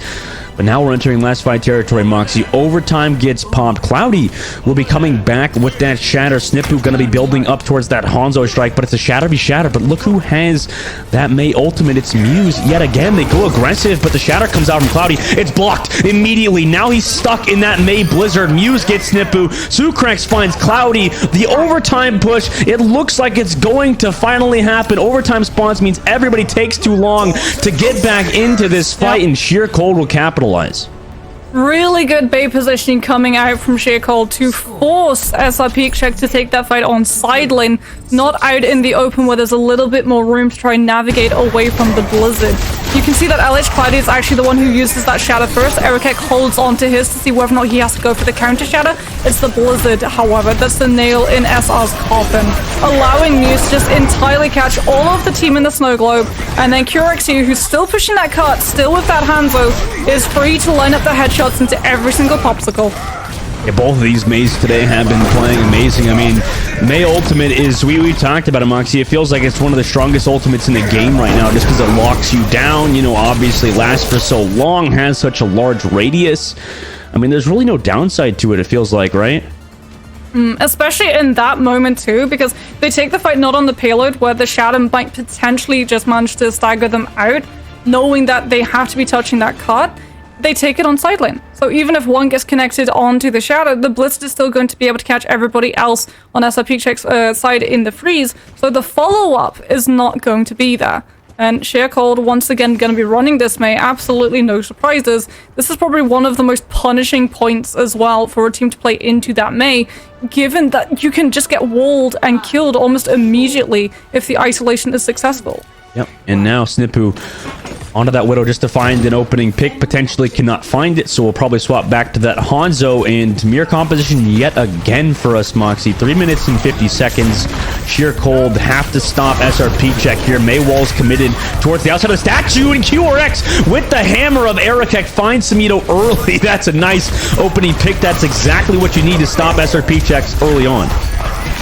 B: But now we're entering last fight territory, Moxie. Overtime gets popped. Cloudy will be coming back with that Shatter. Snipu going to be building up towards that Hanzo strike, but it's a Shatter be Shatter. But look who has that Mei ultimate. It's Muse. Yet again, they go aggressive, but the Shatter comes out from Cloudy. It's blocked immediately. Now he's stuck in that Mei Blizzard. Muse gets Snipu. SrPeakCheck finds Cloudy. The overtime push, it looks like it's going to finally happen. Overtime spawns means everybody takes too long to get back into this fight, and Sheer Cold will capitalize.
A: Really good bait positioning coming out from Sheer Cold to force SrPeakCheck to take that fight on side lane, not out in the open where there's a little bit more room to try and navigate away from the Blizzard. You can see that LH Cloudy is actually the one who uses that Shatter first. SrPeakCheck holds on to his to see whether or not he has to go for the counter Shatter. It's the Blizzard, however, that's the nail in SR's coffin, allowing Muse to just entirely catch all of the team in the snow globe, and then QRXU, who's still pushing that cut, still with that Hanzo, is free to line up the headshots into every single popsicle.
B: Yeah, both of these Meis today have been playing amazing. I mean, Mei ultimate is, we talked about it, Moxie. It feels like it's one of the strongest ultimates in the game right now, just because it locks you down, you know, obviously lasts for so long, has such a large radius. I mean, there's really no downside to it, it feels like, right?
A: Especially in that moment too, because they take the fight not on the payload where the Shadow might potentially just manage to stagger them out, knowing that they have to be touching that cut. They take it on side lane. So even if one gets connected onto the Shadow, the Blizzard is still going to be able to catch everybody else on SrPeakCheck's side in the freeze. So the follow-up is not going to be there. And Sheer Cold, once again, going to be running this Mei. Absolutely no surprises. This is probably one of the most punishing points as well for a team to play into that Mei, given that you can just get walled and killed almost immediately if the isolation is successful.
B: Yep, and now Snipu onto that Widow just to find an opening pick. Potentially cannot find it, so we'll probably swap back to that Hanzo, and mirror composition yet again for us, Moxie. 3 minutes and 50 seconds. Sheer Cold have to stop SrPeakCheck here. Mei Wall's committed towards the outside of the statue, and QRX with the hammer of SrPeakCheck finds Samito early. That's a nice opening pick. That's exactly what you need to stop SrPeakCheck early on.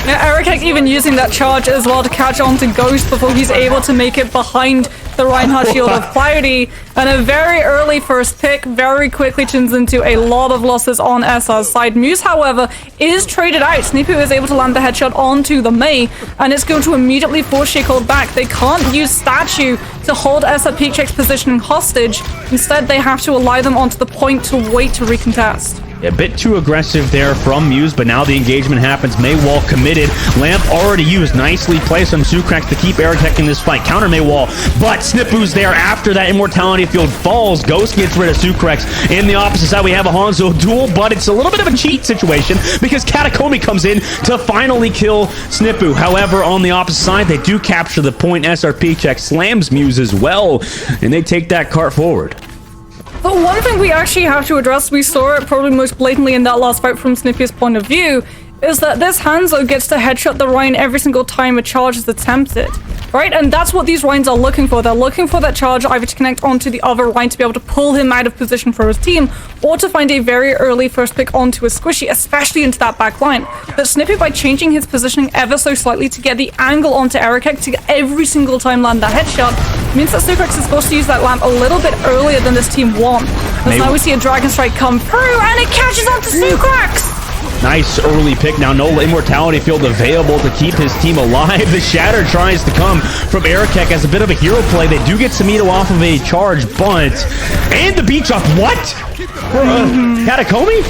A: Yeah, SrPeakCheck even using that charge as well to catch on to Ghost before he's able to make it behind the Reinhardt shield of Cloudy. And a very early first pick very quickly turns into a lot of losses on SR's side. Muse, however, is traded out. Snipu is able to land the headshot onto the Mei, and it's going to immediately force Sheer Cold back. They can't use Statue to hold SrPeakCheck's positioning hostage. Instead, they have to allow them onto the point to wait to recontest.
B: A bit too aggressive there from Muse, but now the engagement happens. Mei Wall committed. Lamp already used. Nicely placed from SrPeakCheck to keep SrPeakCheck in this fight. Counter Mei Wall, but Snipu's there after that immortality field falls. Ghost gets rid of SrPeakCheck. In the opposite side, we have a Hanzo duel, but it's a little bit of a cheat situation because Katakomi comes in to finally kill Snipu. However, on the opposite side, they do capture the point. SrPeakCheck slams Muse as well, and they take that cart forward.
A: But one thing we actually have to address, we saw it probably most blatantly in that last fight from Snipu's point of view, is that this Hanzo gets to headshot the Ryan every single time a charge is attempted, right? And that's what these Ryans are looking for. They're looking for that charge either to connect onto the other Ryan to be able to pull him out of position for his team, or to find a very early first pick onto a squishy, especially into that back line. But Snipu, by changing his positioning ever so slightly to get the angle onto SrPeakCheck to every single time land that headshot, means that SrPeakCheck is supposed to use that lamp a little bit earlier than this team want. Because now we see a Dragon Strike come through, and it catches onto SrPeakCheck!
B: Nice early pick. Now no immortality field available to keep his team alive. The Shatter tries to come from SrPeakCheck as a bit of a hero play. They do get Samito off of a charge, but... And the beach off. What? Katakomi?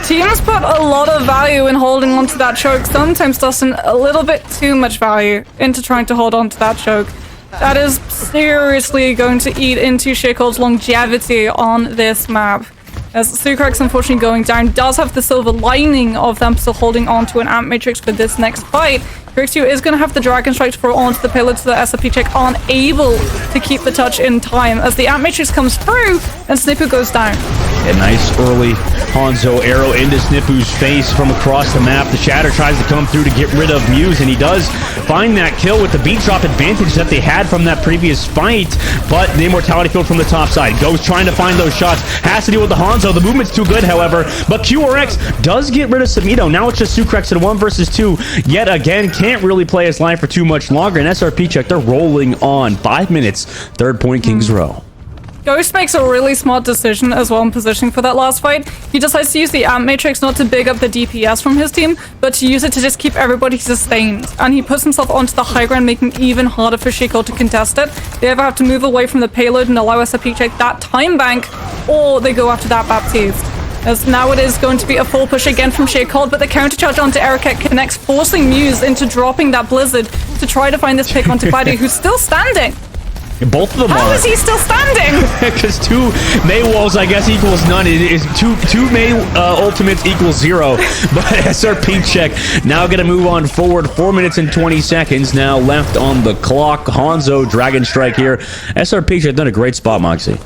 A: Teams put a lot of value in holding onto that choke. Sometimes, Dustin, a little bit too much value into trying to hold on to that choke. That is seriously going to eat into Sheer Cold's longevity on this map. As SrPeakCheck, unfortunately, going down, does have the silver lining of them still holding on to an Amp Matrix for this next fight. QRXU is going to have the Dragon Strike to throw onto the payload so that SrPeakCheck aren't able to keep the touch in time. As the Amp Matrix comes through, and Snipu goes down.
B: A nice early Hanzo arrow into Snipu's face from across the map. The Shatter tries to come through to get rid of Muse, and he does find that kill with the beat drop advantage that they had from that previous fight, but the immortality field from the top side. Goes trying to find those shots. Has to deal with the Hanzo. The movement's too good, however, but QRX does get rid of Samito. Now it's just SrPeakCheck in 1 versus 2. Yet again, can't really play his line for too much longer, and SrPeakCheck, they're rolling on. 5 minutes, third point, Kings Row.
A: Ghost makes a really smart decision as well in positioning for that last fight. He decides to use the amp matrix not to big up the DPS from his team, but to use it to just keep everybody sustained. And he puts himself onto the high ground, making it even harder for SrPeakCheck to contest it. They either have to move away from the payload and allow SrPeakCheck that time bank, or they go after that Baptiste. As now it is going to be a full push again from SrPeakCheck, but the counter charge onto EricEck connects, forcing Muse into dropping that Blizzard to try to find this pick onto Cloudy, who's still standing.
B: Both of them
A: How is he still standing?
B: Because 2 Mei walls, I guess, equals none. It is two Mei ultimates equals 0. But SrPeakCheck now going to move on forward. 4 minutes and 20 seconds now left on the clock. Hanzo, Dragon Strike here. SrPeakCheck done a great spot, Moxie.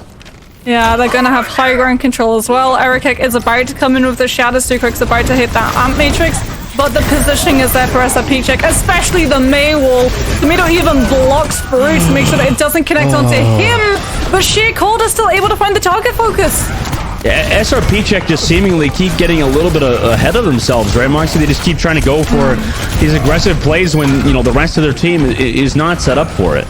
A: Yeah, they're going to have high ground control as well. EricEck is about to come in with the Shadow. SrPeakCheck's about to hit that Amp Matrix. But the positioning is there for SrPeakCheck, especially the Mei wall. Tomato even blocks through to make sure that it doesn't connect onto him. But SrPeakCheck is still able to find the target focus.
B: Yeah, SrPeakCheck just seemingly keep getting a little bit ahead of themselves, right, Moxie? They just keep trying to go for these aggressive plays when, you know, the rest of their team is not set up for it.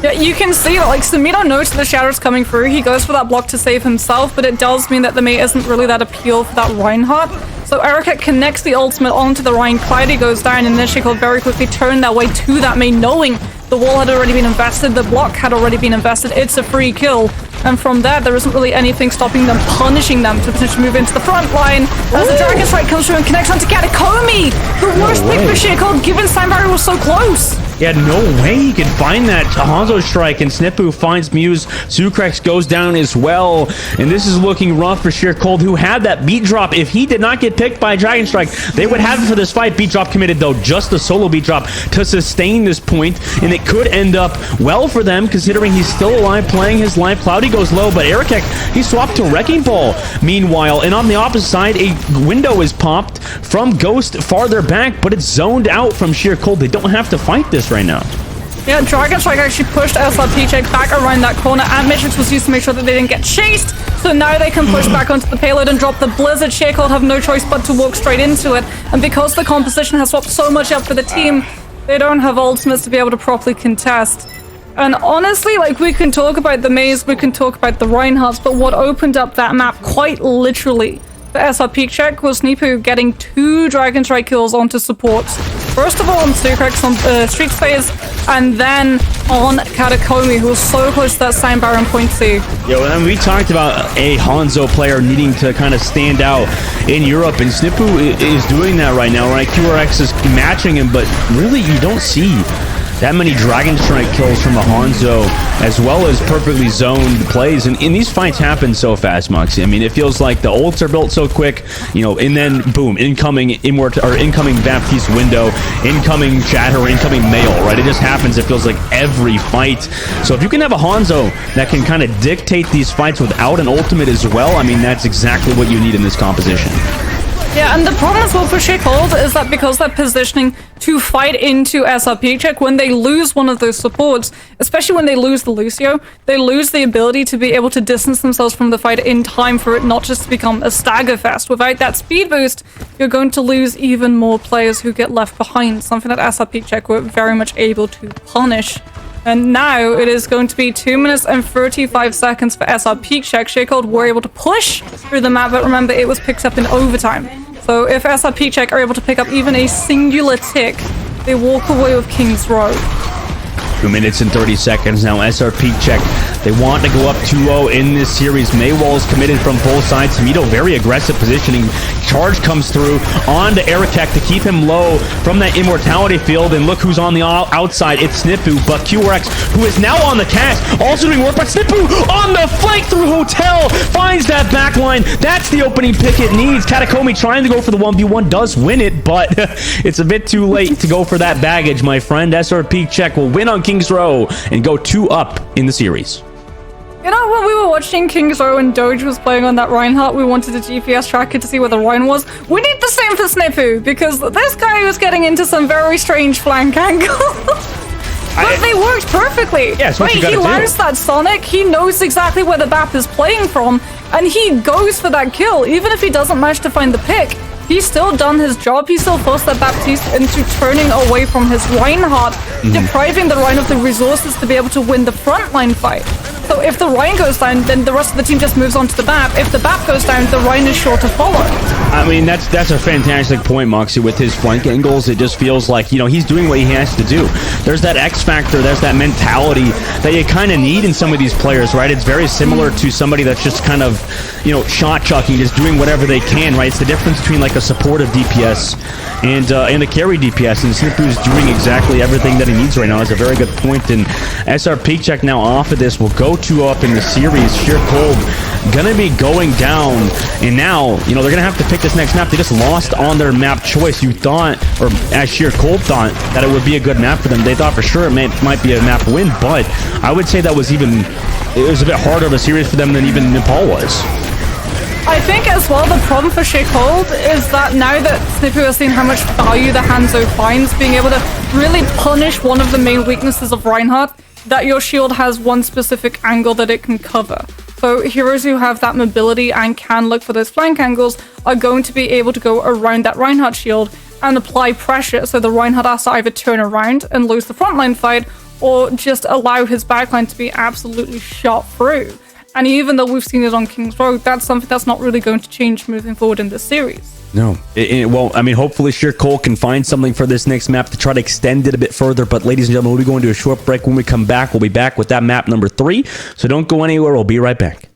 A: Yeah, you can see that, like, Samito knows the Shadow's coming through. He goes for that block to save himself, but it does mean that the Mei isn't really that appeal for that Reinhardt. So EricEck connects the ultimate onto the Rein. Cloudy goes down, and then SrPeakCheck very quickly turn their way to that Mei, knowing the wall had already been invested, the block had already been invested. It's a free kill. And from there isn't really anything stopping them, punishing them to potentially move into the front line. As the Dragon Strike comes through and connects onto Katakomi! The worst pick for SrPeakCheck, given Sign Barrier was so close!
B: Yeah, no way he could find that Hanzo strike, and Snippu finds Muse. Sucrex goes down as well, and this is looking rough for SrPeakCheck, who had that beat drop. If he did not get picked by Dragon Strike, they would have it for this fight. Beat drop committed, though, just the solo beat drop to sustain this point, and it could end up well for them, considering he's still alive, playing his life. Cloudy goes low, but EricEck, he swapped to Wrecking Ball. Meanwhile, and on the opposite side, a window is popped from Ghost farther back, but it's zoned out from SrPeakCheck. They don't have to fight this right now.
A: Yeah, Dragon Strike actually pushed SrPeakCheck back around that corner, and Matrix was used to make sure that they didn't get chased, so now they can push back onto the payload and drop the Blizzard. SrPeakCheck have no choice but to walk straight into it, and because the composition has swapped so much up for the team, they don't have ultimates to be able to properly contest. And honestly, like, we can talk about the Meis, we can talk about the Reinhardts, but what opened up that map quite literally for SrPeakCheck was Nipu getting 2 Dragon Strike kills onto supports. First of all on Sucrex on Street Phase, and then on Katakomi, who was so close to that Sign Barrier on point C.
B: Yo, and we talked about a Hanzo player needing to kind of stand out in Europe, and Snippu is doing that right now, right? QRX is matching him, but really you don't see that many Dragon Strike kills from a Hanzo, as well as perfectly zoned plays. And these fights happen so fast, Moxie. I mean, it feels like the ults are built so quick, you know, and then boom, incoming Baptiste window, incoming Chatter, incoming Mail, right? It just happens. It feels like every fight. So if you can have a Hanzo that can kind of dictate these fights without an ultimate as well, I mean, that's exactly what you need in this composition.
A: Yeah, and the problem as well for SrPeakCheck is that because they're positioning to fight into SrPeakCheck, when they lose one of those supports, especially when they lose the Lucio, they lose the ability to be able to distance themselves from the fight in time for it not just to become a stagger fest. Without that speed boost, you're going to lose even more players who get left behind, something that SrPeakCheck were very much able to punish. And now it is going to be 2 minutes and 35 seconds for SrPeakCheck. SrPeakCheck were able to push through the map, but remember, it was picked up in overtime. So if SrPeakCheck are able to pick up even a singular tick, they walk away with King's Row.
B: 2 minutes and 30 seconds now. SrPeakCheck, they want to go up 2-0 in this series. Maywall is committed from both sides. Samito, very aggressive positioning. Charge comes through onto EricEck to keep him low from that immortality field. And look who's on the outside. It's Snippu, but QRX, who is now on the cast, also doing work. But Snippu on the flank through Hotel finds that back line. That's the opening pick it needs. Katakomi trying to go for the 1v1, does win it, but it's a bit too late to go for that baggage, my friend. SrPeakCheck will win on King's Row and go 2-up in the series.
A: You know, when we were watching King's Row and Doge was playing on that Reinhardt, we wanted a GPS tracker to see where the Rein was. We need the same for Snippu, because this guy was getting into some very strange flank angles. But they worked perfectly.
B: Yeah,
A: right? He learns that Sonic, he knows exactly where the BAP is playing from, and he goes for that kill. Even if he doesn't manage to find the pick, he's still done his job. He still forced that Baptiste into turning away from his Reinhardt, depriving the Rein of the resources to be able to win the frontline fight. So if the Rhine goes down, then the rest of the team just moves on to the BAP. If the BAP goes down, the Rhine is sure to follow.
B: I mean, that's a fantastic point, Moxie, with his flank angles. It just feels like, you know, he's doing what he has to do. There's that X factor, there's that mentality that you kind of need in some of these players, right? It's very similar to somebody that's just kind of, you know, shot chucking, just doing whatever they can, right? It's the difference between like a supportive DPS and a carry DPS, and SrPeak's doing exactly everything that he needs right now. That's a very good point. And SrPeakCheck now off of this will go 2-up in the series. Sheer Cold gonna be going down, and now, you know, they're gonna have to pick this next map. They just lost on their map choice. You thought, or as Sheer Cold thought, that it would be a good map for them. They thought for sure it might be a map win, but I would say that it was a bit harder of a series for them than even Nepal was.
A: I think as well the problem for Sheer Cold is that now that SnP has seen how much value the Hanzo finds, being able to really punish one of the main weaknesses of Reinhardt, that your shield has one specific angle that it can cover. So heroes who have that mobility and can look for those flank angles are going to be able to go around that Reinhardt shield and apply pressure, so the Reinhardt has to either turn around and lose the frontline fight or just allow his backline to be absolutely shot through. And even though we've seen it on King's Road, that's something that's not really going to change moving forward in this series.
B: No. Well, I mean, hopefully Sheer Cold can find something for this next map to try to extend it a bit further. But ladies and gentlemen, we'll be going to a short break. When we come back, we'll be back with that map number 3. So don't go anywhere. We'll be right back.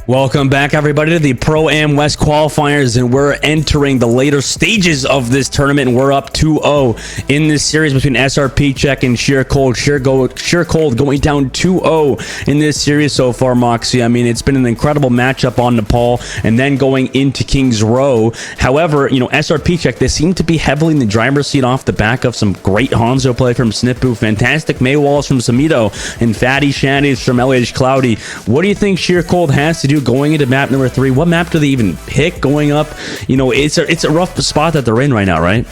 B: Welcome back, everybody, to the Pro-Am West qualifiers, and we're entering the later stages of this tournament, and we're up 2-0 in this series between SrPeakCheck and Sheer Cold. Sheer Cold going down 2-0 in this series so far, Moxie. I mean, it's been an incredible matchup on Nepal, and then going into Kings Row. However, you know, SrPeakCheck, they seem to be heavily in the driver's seat off the back of some great Hanzo play from SnipBoo, fantastic Maywalls from Samito, and Fatty Shaddies from LH Cloudy. What do you think Sheer Cold has to do going into map number 3? What map do they even pick going up? You know, it's a rough spot that they're in right now, right?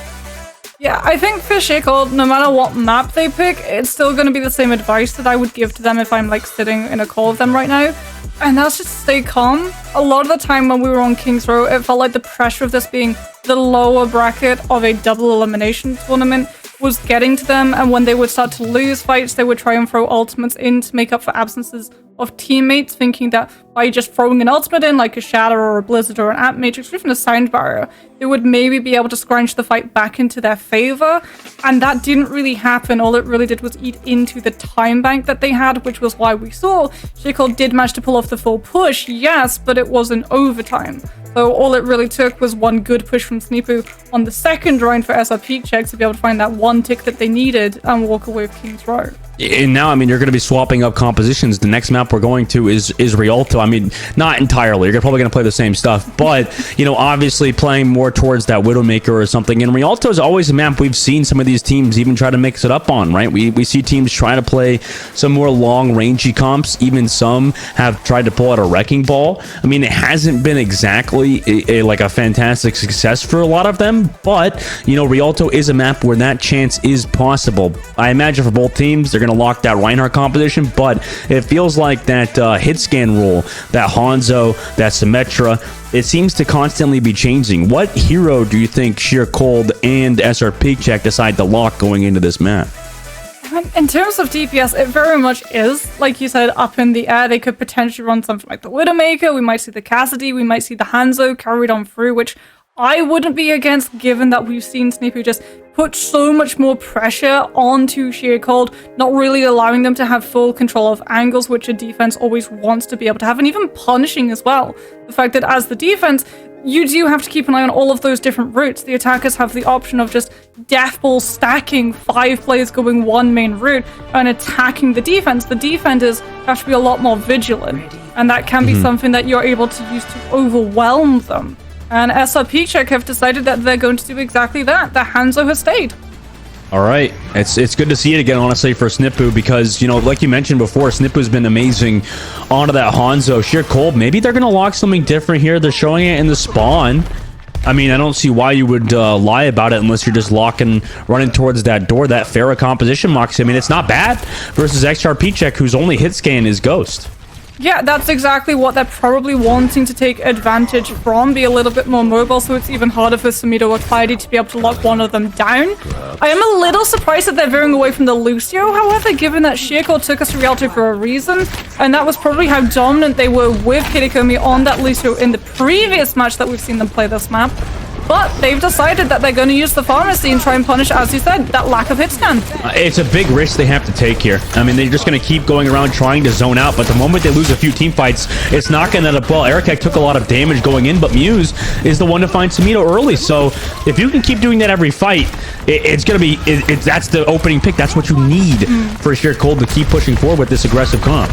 A: Yeah, I think for Sheer Cold, no matter what map they pick, it's still going to be the same advice that I would give to them if I'm like sitting in a call with them right now. And that's just stay calm. A lot of the time when we were on Kings Row, it felt like the pressure of this being the lower bracket of a double elimination tournament was getting to them, and when they would start to lose fights, they would try and throw ultimates in to make up for absences of teammates, thinking that by just throwing an ultimate in, like a Shatter or a Blizzard or an Amp Matrix or even a Sound Barrier, they would maybe be able to scrunch the fight back into their favor, and that didn't really happen. All it really did was eat into the time bank that they had, which was why we saw Sheer Cold did manage to pull off the full push, yes, but it was in overtime. So all it really took was one good push from SnipBoo on the second round for SrPeakCheck to be able to find that one tick that they needed and walk away with Kings Row.
B: And now, I mean, you're going to be swapping up compositions. The next map we're going to is Rialto. I mean, not entirely. You're probably going to play the same stuff, but, you know, obviously playing more towards that Widowmaker or something. And Rialto is always a map we've seen some of these teams even try to mix it up on, right? We see teams try to play some more long, rangy comps. Even some have tried to pull out a Wrecking Ball. I mean, it hasn't been exactly like a fantastic success for a lot of them, but, you know, Rialto is a map where that chance is possible. I imagine for both teams, they're going to lock that Reinhardt composition, but it feels like that hit scan rule, that Hanzo, that Symmetra, it seems to constantly be changing. What hero do you think Sheer Cold and SrPeakCheck decide to lock going into this map?
A: In terms of DPS, it very much is, like you said, up in the air. They could potentially run something like the Widowmaker, we might see the Cassidy, we might see the Hanzo carried on through, which I wouldn't be against, given that we've seen SnipBoo just put so much more pressure onto Sheer Cold, not really allowing them to have full control of angles, which a defense always wants to be able to have, and even punishing as well. The fact that as the defense, you do have to keep an eye on all of those different routes. The attackers have the option of just death ball stacking 5 players going one main route and attacking the defense. The defenders have to be a lot more vigilant, and that can be something that you're able to use to overwhelm them. And SrPeakCheck have decided that they're going to do exactly that. The Hanzo has stayed.
B: All right, it's good to see it again, honestly, for SnipBoo, because, you know, like you mentioned before, SnipBoo's been amazing onto that Hanzo. Sheer Cold, maybe they're going to lock something different here. They're showing it in the spawn. I mean, I don't see why you would lie about it unless you're just running towards that door, that Pharah composition, Moxie. I mean, it's not bad versus SrPeakCheck, whose only hit scan is Ghost.
A: Yeah, that's exactly what they're probably wanting to take advantage from, be a little bit more mobile, so it's even harder for Samito or Clyde to be able to lock one of them down. I am a little surprised that they're veering away from the Lucio, however, given that Sheer Cold took us to Rialto for a reason, and that was probably how dominant they were with Kirikomi on that Lucio in the previous match that we've seen them play this map. But they've decided that they're going to use the pharmacy and try and punish, as you said, that lack of hit scan.
B: It's a big risk they have to take here. I mean, they're just going to keep going around trying to zone out, but the moment they lose a few team fights, it's not going to end up well. Erikek took a lot of damage going in, but Muse is the one to find Samito early. So if you can keep doing that every fight, it's going to be, that's the opening pick. That's what you need for Sheer Cold to keep pushing forward with this aggressive comp.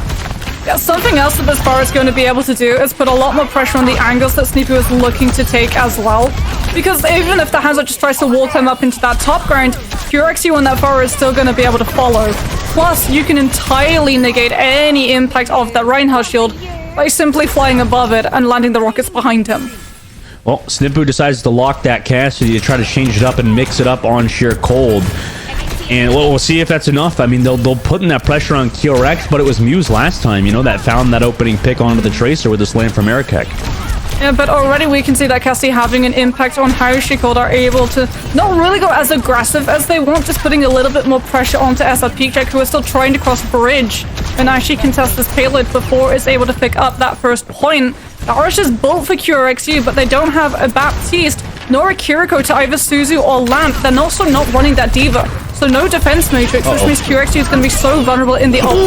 A: Yeah, something else that this bar is going to be able to do is put a lot more pressure on the angles that SnipBoo is looking to take as well. Because even if the Hanzo just tries to walk them up into that top ground, QRXU on that bar is still going to be able to follow. Plus, you can entirely negate any impact of that Reinhardt shield by simply flying above it and landing the rockets behind him.
B: Well, SnipBoo decides to lock that Cassidy to try to change it up and mix it up on Sheer Cold. And we'll see if that's enough. I mean, they'll put in that pressure on QRX, but it was Muse last time, you know, that found that opening pick onto the Tracer with this land from Erikek.
A: Yeah, but already we can see that Cassidy having an impact on how Sheer Cold are able to not really go as aggressive as they want, just putting a little bit more pressure onto SrPeakCheck, who is still trying to cross bridge and actually contest this payload before it's able to pick up that first point. The Arch is built for QRXU, but they don't have a Baptiste nor a Kiriko to either Suzu or Lamp. They're also not running that Diva, so no defense matrix, which means QRXU is going to be so vulnerable in the alt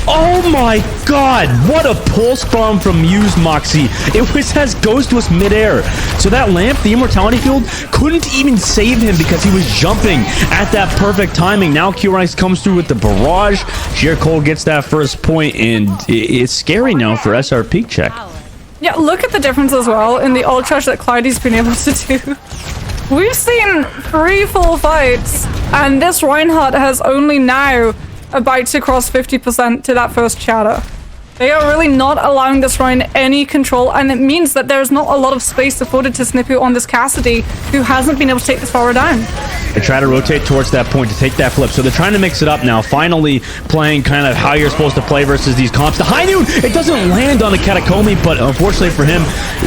B: Oh my god, what a pulse bomb from Muse, Moxie. It was as Ghost was midair. So that lamp, the immortality field, couldn't even save him because he was jumping at that perfect timing. Now QRX comes through with the barrage. SrCold gets that first point, and it's scary now for SrPeakCheck.
A: Yeah, look at the difference as well in the ult charge that Cloudy's been able to do. We've seen 3 full fights, and this Reinhardt has only now about to cross 50% to that first shatter. They are really not allowing this Ryan any control, and it means that there's not a lot of space afforded to Snippu on this Cassidy, who hasn't been able to take this far down.
B: They try to rotate towards that point to take that flip, so they're trying to mix it up now, finally playing kind of how you're supposed to play versus these comps. The high noon, it doesn't land on the Catacomb, but unfortunately for him,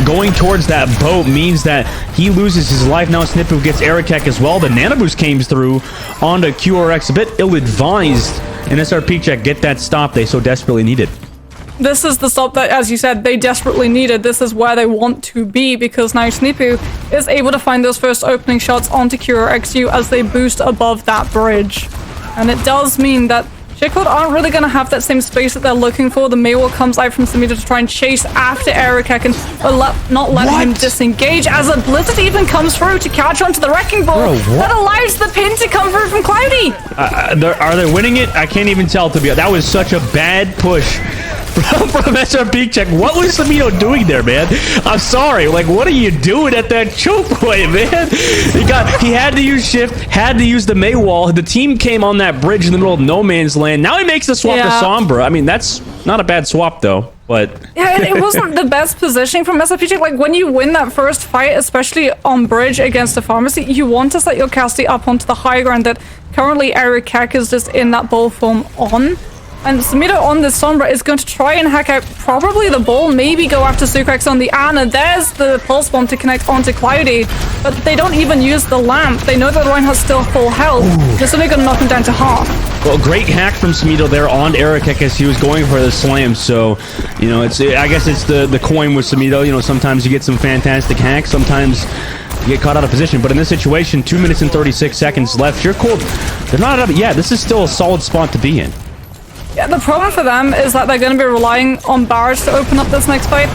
B: going towards that boat means that he loses his life. Now Snippu gets Arakek as well. The Nano Boost came through onto QRX, a bit ill-advised, and SrPeakCheck get that stop they so desperately needed.
A: This is the stop that, as you said, they desperately needed. This is where they want to be, because now Snippu is able to find those first opening shots onto QRXU as they boost above that bridge. And it does mean that SrCold aren't really going to have that same space that they're looking for. The Maywall comes out from Samita to try and chase after Arakek and not let him disengage, as a Blizzard even comes through to catch onto the Wrecking Ball. That allows the pin to come through from Cloudy.
B: Are they winning it? I can't even tell, to be honest. That was such a bad push from SrPeakCheck. What was Samito doing there, man? I'm sorry. Like, what are you doing at that choke point, man? He had to use shift, had to use the Maywall. The team came on that bridge in the middle of no man's land. Now he makes the swap to Sombra. I mean, that's not a bad swap, though. But
A: yeah, it wasn't the best positioning from SrPeakCheck. Like, when you win that first fight, especially on bridge against a pharmacy, you want to set your Cassidy up onto the high ground that currently Arakek is just in that ball form on. And Samito on this Sombra is going to try and hack out probably the ball, maybe go after Sucrex on the Ana. There's the pulse bomb to connect onto Cloudy, but they don't even use the lamp. They know that Reinhardt's still full health. They're only going to knock him down to half.
B: Well, great hack from Samito there on Arakek as he was going for the slam. So, you know, I guess it's the coin with Samito. You know, sometimes you get some fantastic hacks, sometimes you get caught out of position. But in this situation, 2 minutes and 36 seconds left. SrCold, they're not up. Yeah, this is still a solid spot to be in.
A: Yeah, the problem for them is that they're going to be relying on barrage to open up this next fight.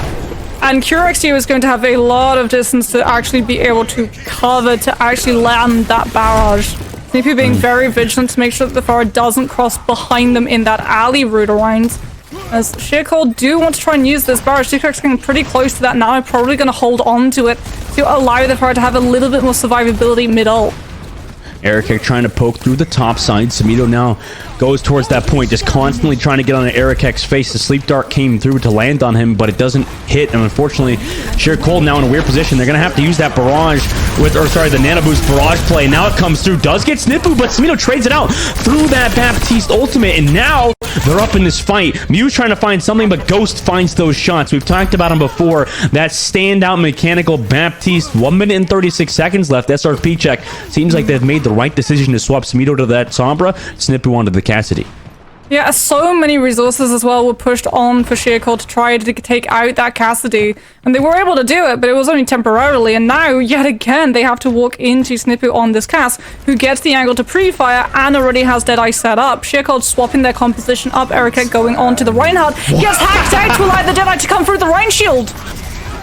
A: And QRXU is going to have a lot of distance to actually be able to cover, to actually land that barrage. Snippu being very vigilant to make sure that the Pharah doesn't cross behind them in that alley route around. As SrCold do want to try and use this barrage. Sucrex getting pretty close to that now. Probably going to hold on to it to allow the Pharah to have a little bit more survivability mid-ult.
B: Arakek trying to poke through the top side. Samito now goes towards that point, just constantly trying to get on Arakek's face. The Sleep Dart came through to land on him, but it doesn't hit. And unfortunately, SrCold now in a weird position. They're going to have to use that barrage the Nano Boost barrage play. Now it comes through, does get Snippu, but Samito trades it out through that Baptiste ultimate. And now they're up in this fight. Mew's trying to find something, but Ghost finds those shots. We've talked about him before. That standout mechanical Baptiste. 1 minute and 36 seconds left. SrPeakCheck seems like they've made the right decision to swap Samito to that Sombra, Snippu onto the Cassidy.
A: Yeah, so many resources as well were pushed on for SrCold to try to take out that Cassidy. And they were able to do it, but it was only temporarily. And now, yet again, they have to walk into Snippu on this Cass, who gets the angle to pre-fire and already has Deadeye set up. SrCold swapping their composition up, Arakek going on to the Reinhardt. Gets hacked out to allow the Deadeye to come through the Rein Shield.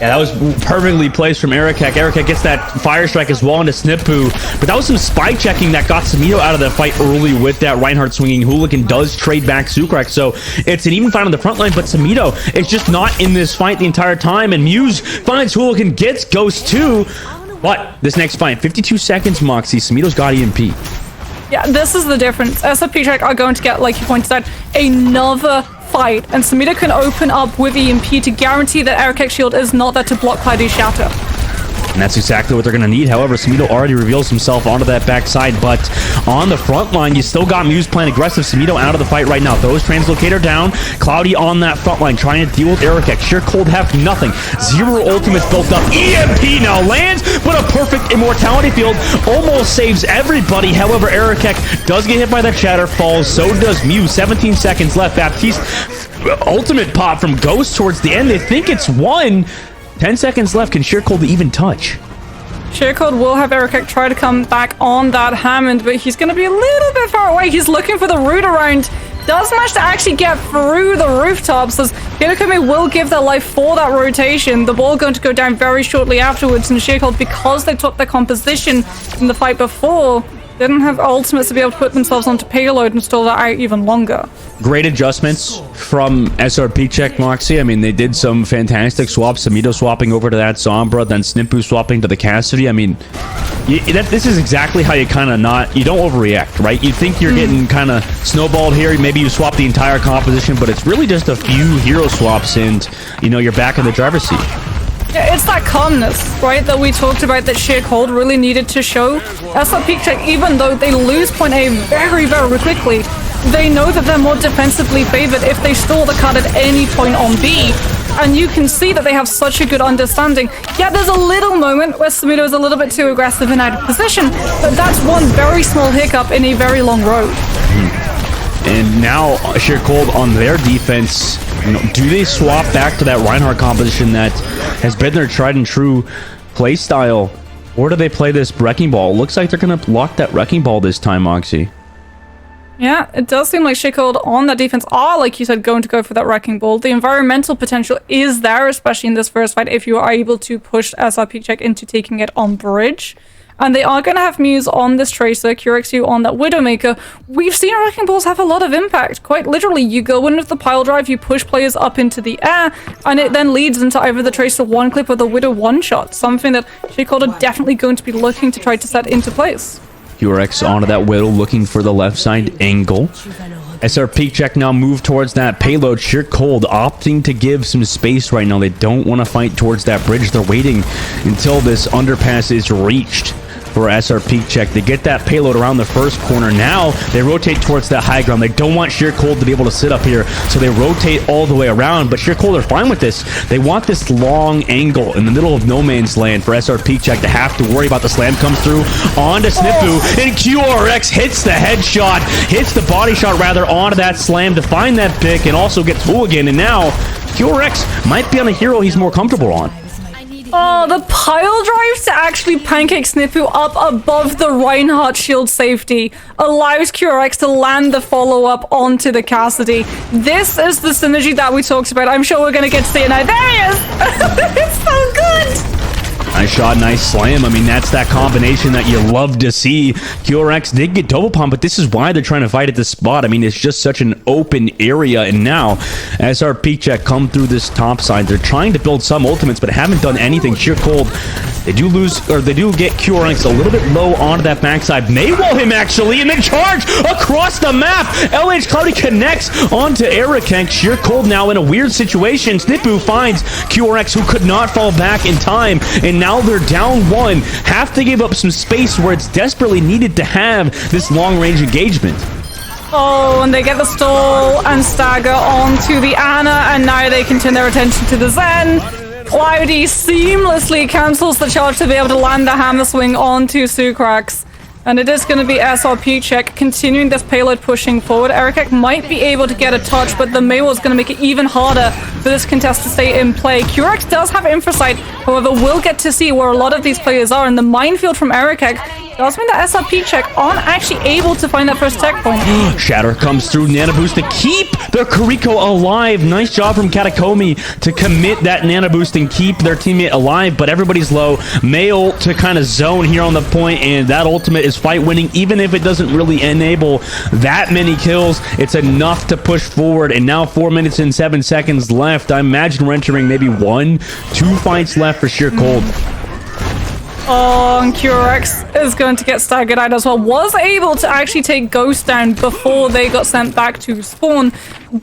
B: Yeah, that was perfectly placed from Arakek. Arakek gets that Fire Strike as well into Snippu. But that was some spy checking that got Samito out of the fight early with that Reinhardt swinging. Hooligan does trade back Sucrex. So it's an even fight on the front line, but Samito is just not in this fight the entire time. And Muse finds Hooligan, gets Ghost too. But this next fight, 52 seconds, Moxie. Samito's got EMP.
A: Yeah, this is the difference. SrPeakCheck are going to get, like you pointed out, another fight, and Samito can open up with EMP to guarantee that Arakek's shield is not there to block Cloudy's shatter.
B: And that's exactly what they're going to need. However, Samito already reveals himself onto that backside, but on the front line, you still got Muse playing aggressive. Samito out of the fight right now. Throws Translocator down. Cloudy on that front line, trying to deal with Arakek. SrCold have nothing. 0 ultimates built up. EMP now lands, but a perfect immortality field almost saves everybody. However, Arakek does get hit by that shatter, falls. So does Muse. 17 seconds left. Baptiste, ultimate pop from Ghost towards the end. They think it's one. 10 seconds left. Can SrCold even touch?
A: SrCold will have Arakek try to come back on that Hammond, but he's going to be a little bit far away. He's looking for the route around does manage to actually get through the rooftops, as Hinokami will give their life for that rotation. The ball going to go down very shortly afterwards, and SrPeakCheck, because they took their composition in the fight before, didn't have ultimates to be able to put themselves onto payload and stall that out even longer.
B: Great adjustments from SrPeakCheck, Moxie. I mean, they did some fantastic swaps. Samito swapping over to that Sombra, then Snippu swapping to the Cassidy. I mean, this is exactly how you kind of you don't overreact, right? You think you're getting kind of snowballed here. Maybe you swap the entire composition, but it's really just a few hero swaps and, you know, you're back in the driver's seat.
A: Yeah, it's that calmness, right, that we talked about that SrPeakCheck really needed to show. SrPeakCheck, even though they lose point A very, very quickly, they know that they're more defensively favored if they stall the card at any point on B. And you can see that they have such a good understanding. Yeah, there's a little moment where Samito is a little bit too aggressive and out of position, but that's one very small hiccup in a very long road.
B: And now SrPeakCheck on their defense, you know, do they swap back to that Reinhardt composition that has been their tried and true play style, or do they play this Wrecking Ball? It looks like they're going to block that Wrecking Ball this time, Moxie.
A: Yeah, it does seem like SrPeakCheck on that defense are, like you said, going to go for that Wrecking Ball. The environmental potential is there, especially in this first fight, if you are able to push SrPeakCheck into taking it on bridge. And they are going to have Muse on this Tracer, QRXU on that Widowmaker. We've seen Wrecking Balls have a lot of impact. Quite literally, you go in with the pile drive, you push players up into the air, and it then leads into either the Tracer one clip or the Widow one shot. Something that SrPeakCheck are definitely going to be looking to try to set into place.
B: QRX onto that Widow, looking for the left side angle. SrPeakCheck now move towards that payload. SrPeakCheck opting to give some space right now. They don't want to fight towards that bridge. They're waiting until this underpass is reached for SrPeakCheck. They get that payload around the first corner. Now they rotate towards that high ground. They don't want SrPeakCheck to be able to sit up here, so they rotate all the way around, but SrPeakCheck are fine with this. They want this long angle in the middle of no man's land for SrPeakCheck to have to worry about. The slam comes through onto Snippu, and QRX hits the headshot, hits the body shot rather onto that slam to find that pick and also get Hooligan, and now QRX might be on a hero he's more comfortable on.
A: Oh, the pile drive to actually pancake Snippu up above the Reinhardt shield safety allows QRX to land the follow-up onto the Cassidy. This is the synergy that we talked about. I'm sure we're going to get to see it now. There he is! It's so good!
B: Nice shot, nice slam. I mean, that's that combination that you love to see. QRX did get double pump, but this is why they're trying to fight at this spot. I mean, it's just such an open area, and now SrPeakCheck come through this top side. They're trying to build some ultimates, but haven't done anything. SrPeakCheck, they do lose, or they do get QRX a little bit low onto that backside. May wall him, actually, and then charge across the map. LH Cloudy connects onto Erikenk. SrPeakCheck now in a weird situation. Snippu finds QRX, who could not fall back in time, and now they're down one. Have to give up some space where it's desperately needed to have this long-range engagement.
A: Oh, and they get the stall and stagger onto the Ana, and now they can turn their attention to the Zen. Cloudy seamlessly cancels the charge to be able to land the hammer swing onto Sucrax. And it is going to be SrPeakCheck continuing this payload pushing forward. Erikenk might be able to get a touch, but the Maywa is going to make it even harder for this contest to stay in play. QRX does have Infrasight, however, we'll get to see where a lot of these players are. And the minefield from Erikenk does mean that SrPeakCheck aren't actually able to find that first tech point.
B: Shatter comes through, Nano Boost to keep their Kuriko alive. Nice job from Katakomi to commit that Nano Boost and keep their teammate alive, but everybody's low. Mail to kind of zone here on the point, and that ultimate is fight winning. Even if it doesn't really enable that many kills, it's enough to push forward. And now 4 minutes and 7 seconds left. I imagine we're entering maybe 1-2 fights left for SrPeakCheck.
A: Oh, and QRX is going to get staggered out as well. Was able to actually take Ghost down before they got sent back to spawn.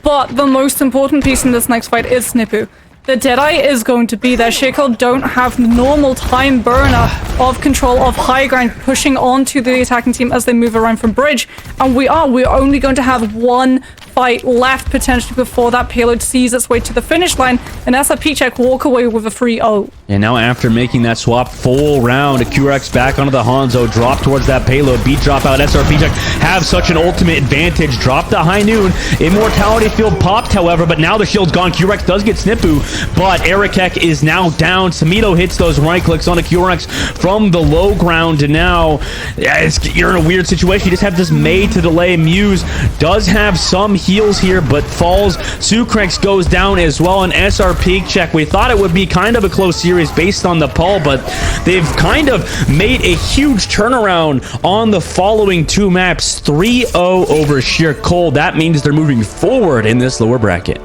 A: But the most important piece in this next fight is Snippu. The Deadeye is going to be there. SrPeakCheck don't have the normal time burner of control of high ground pushing onto the attacking team as they move around from bridge. And we're only going to have one fight left potentially before that payload sees its way to the finish line. And SrPeakCheck walk away with a 3-0.
B: And now after making that swap full round, QRX back onto the Hanzo, drop towards that payload, beat drop out, SrPeakCheck have such an ultimate advantage, drop the high noon, immortality field popped however, but now the shield's gone, QRX does get Snippu, but Erikek is now down, Samito hits those right clicks onto QRX from the low ground, and now you're in a weird situation, you just have this Mei to delay, Muse does have some heals here, but falls, Sucrex goes down as well, and SrPeakCheck, we thought it would be kind of a close series based on the poll, but they've kind of made a huge turnaround on the following two maps, 3-0 over Sheer Cold. That means they're moving forward in this lower bracket.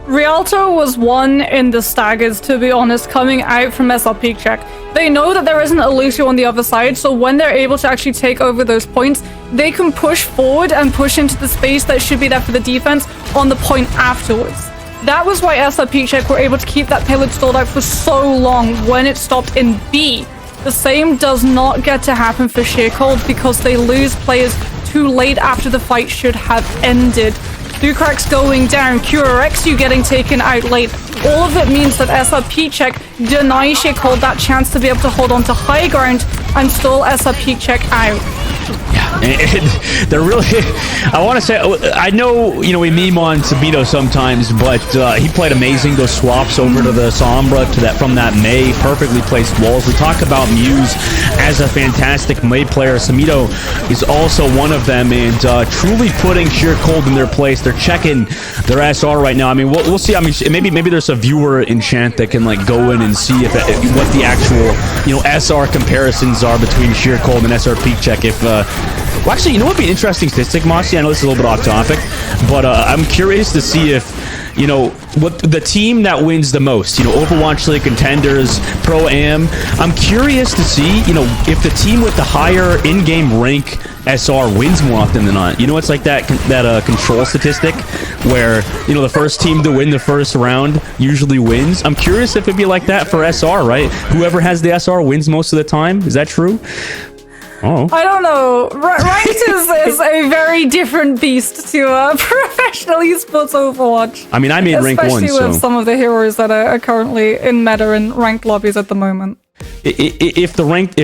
A: Rialto was one in the staggers, to be honest, coming out from SrPeakCheck. They know that there isn't a Lucio on the other side, so when they're able to actually take over those points, they can push forward and push into the space that should be there for the defense on the point afterwards. That was why SrPeakCheck were able to keep that payload stalled out for so long when it stopped in B. The same does not get to happen for Sheer Cold because they lose players too late after the fight should have ended. Ducrax going down, QRX getting taken out late. All of it means that SrPeakCheck denies Sheer Cold that chance to be able to hold on to high ground and stall SrPeakCheck out.
B: And they're really, I want to say, I know, you know, we meme on Sabito sometimes, but he played amazing. Those swaps over to the Sombra, to that from that Mei, perfectly placed walls. We talk about Muse as a fantastic Mei player. Samito is also one of them, and truly putting Sheer Cold in their place. They're checking their SR right now. I mean, we'll see. I mean, maybe there's a viewer in chat that can like go in and see if what the actual, you know, SR comparisons are between Sheer Cold and SrPeakCheck. If well, actually, you know what would be an interesting statistic, Mossy? I know this is a little bit off topic, but I'm curious to see if, you know, what the team that wins the most, you know, Overwatch League contenders, Pro-Am. I'm curious to see, you know, if the team with the higher in-game rank SR wins more often than not. You know, it's like that control statistic where, you know, the first team to win the first round usually wins. I'm curious if it'd be like that for SR, right? Whoever has the SR wins most of the time. Is that true? Oh. I
A: don't know. Ranked is a very different beast to professional esports Overwatch.
B: I mean, I made rank 1, so...
A: Especially with some of the heroes that are currently in meta and ranked lobbies at the moment.
B: If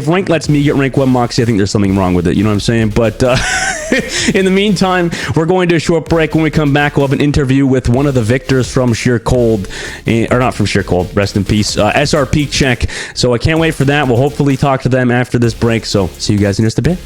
B: rank lets me get rank 1 Moxie, I think there's something wrong with it. You know what I'm saying? But in the meantime, we're going to a short break. When we come back, we'll have an interview with one of the victors from Sheer Cold, or not from Sheer Cold. Rest in peace, SrPeakCheck. So I can't wait for that. We'll hopefully talk to them after this break. So see you guys in just a bit.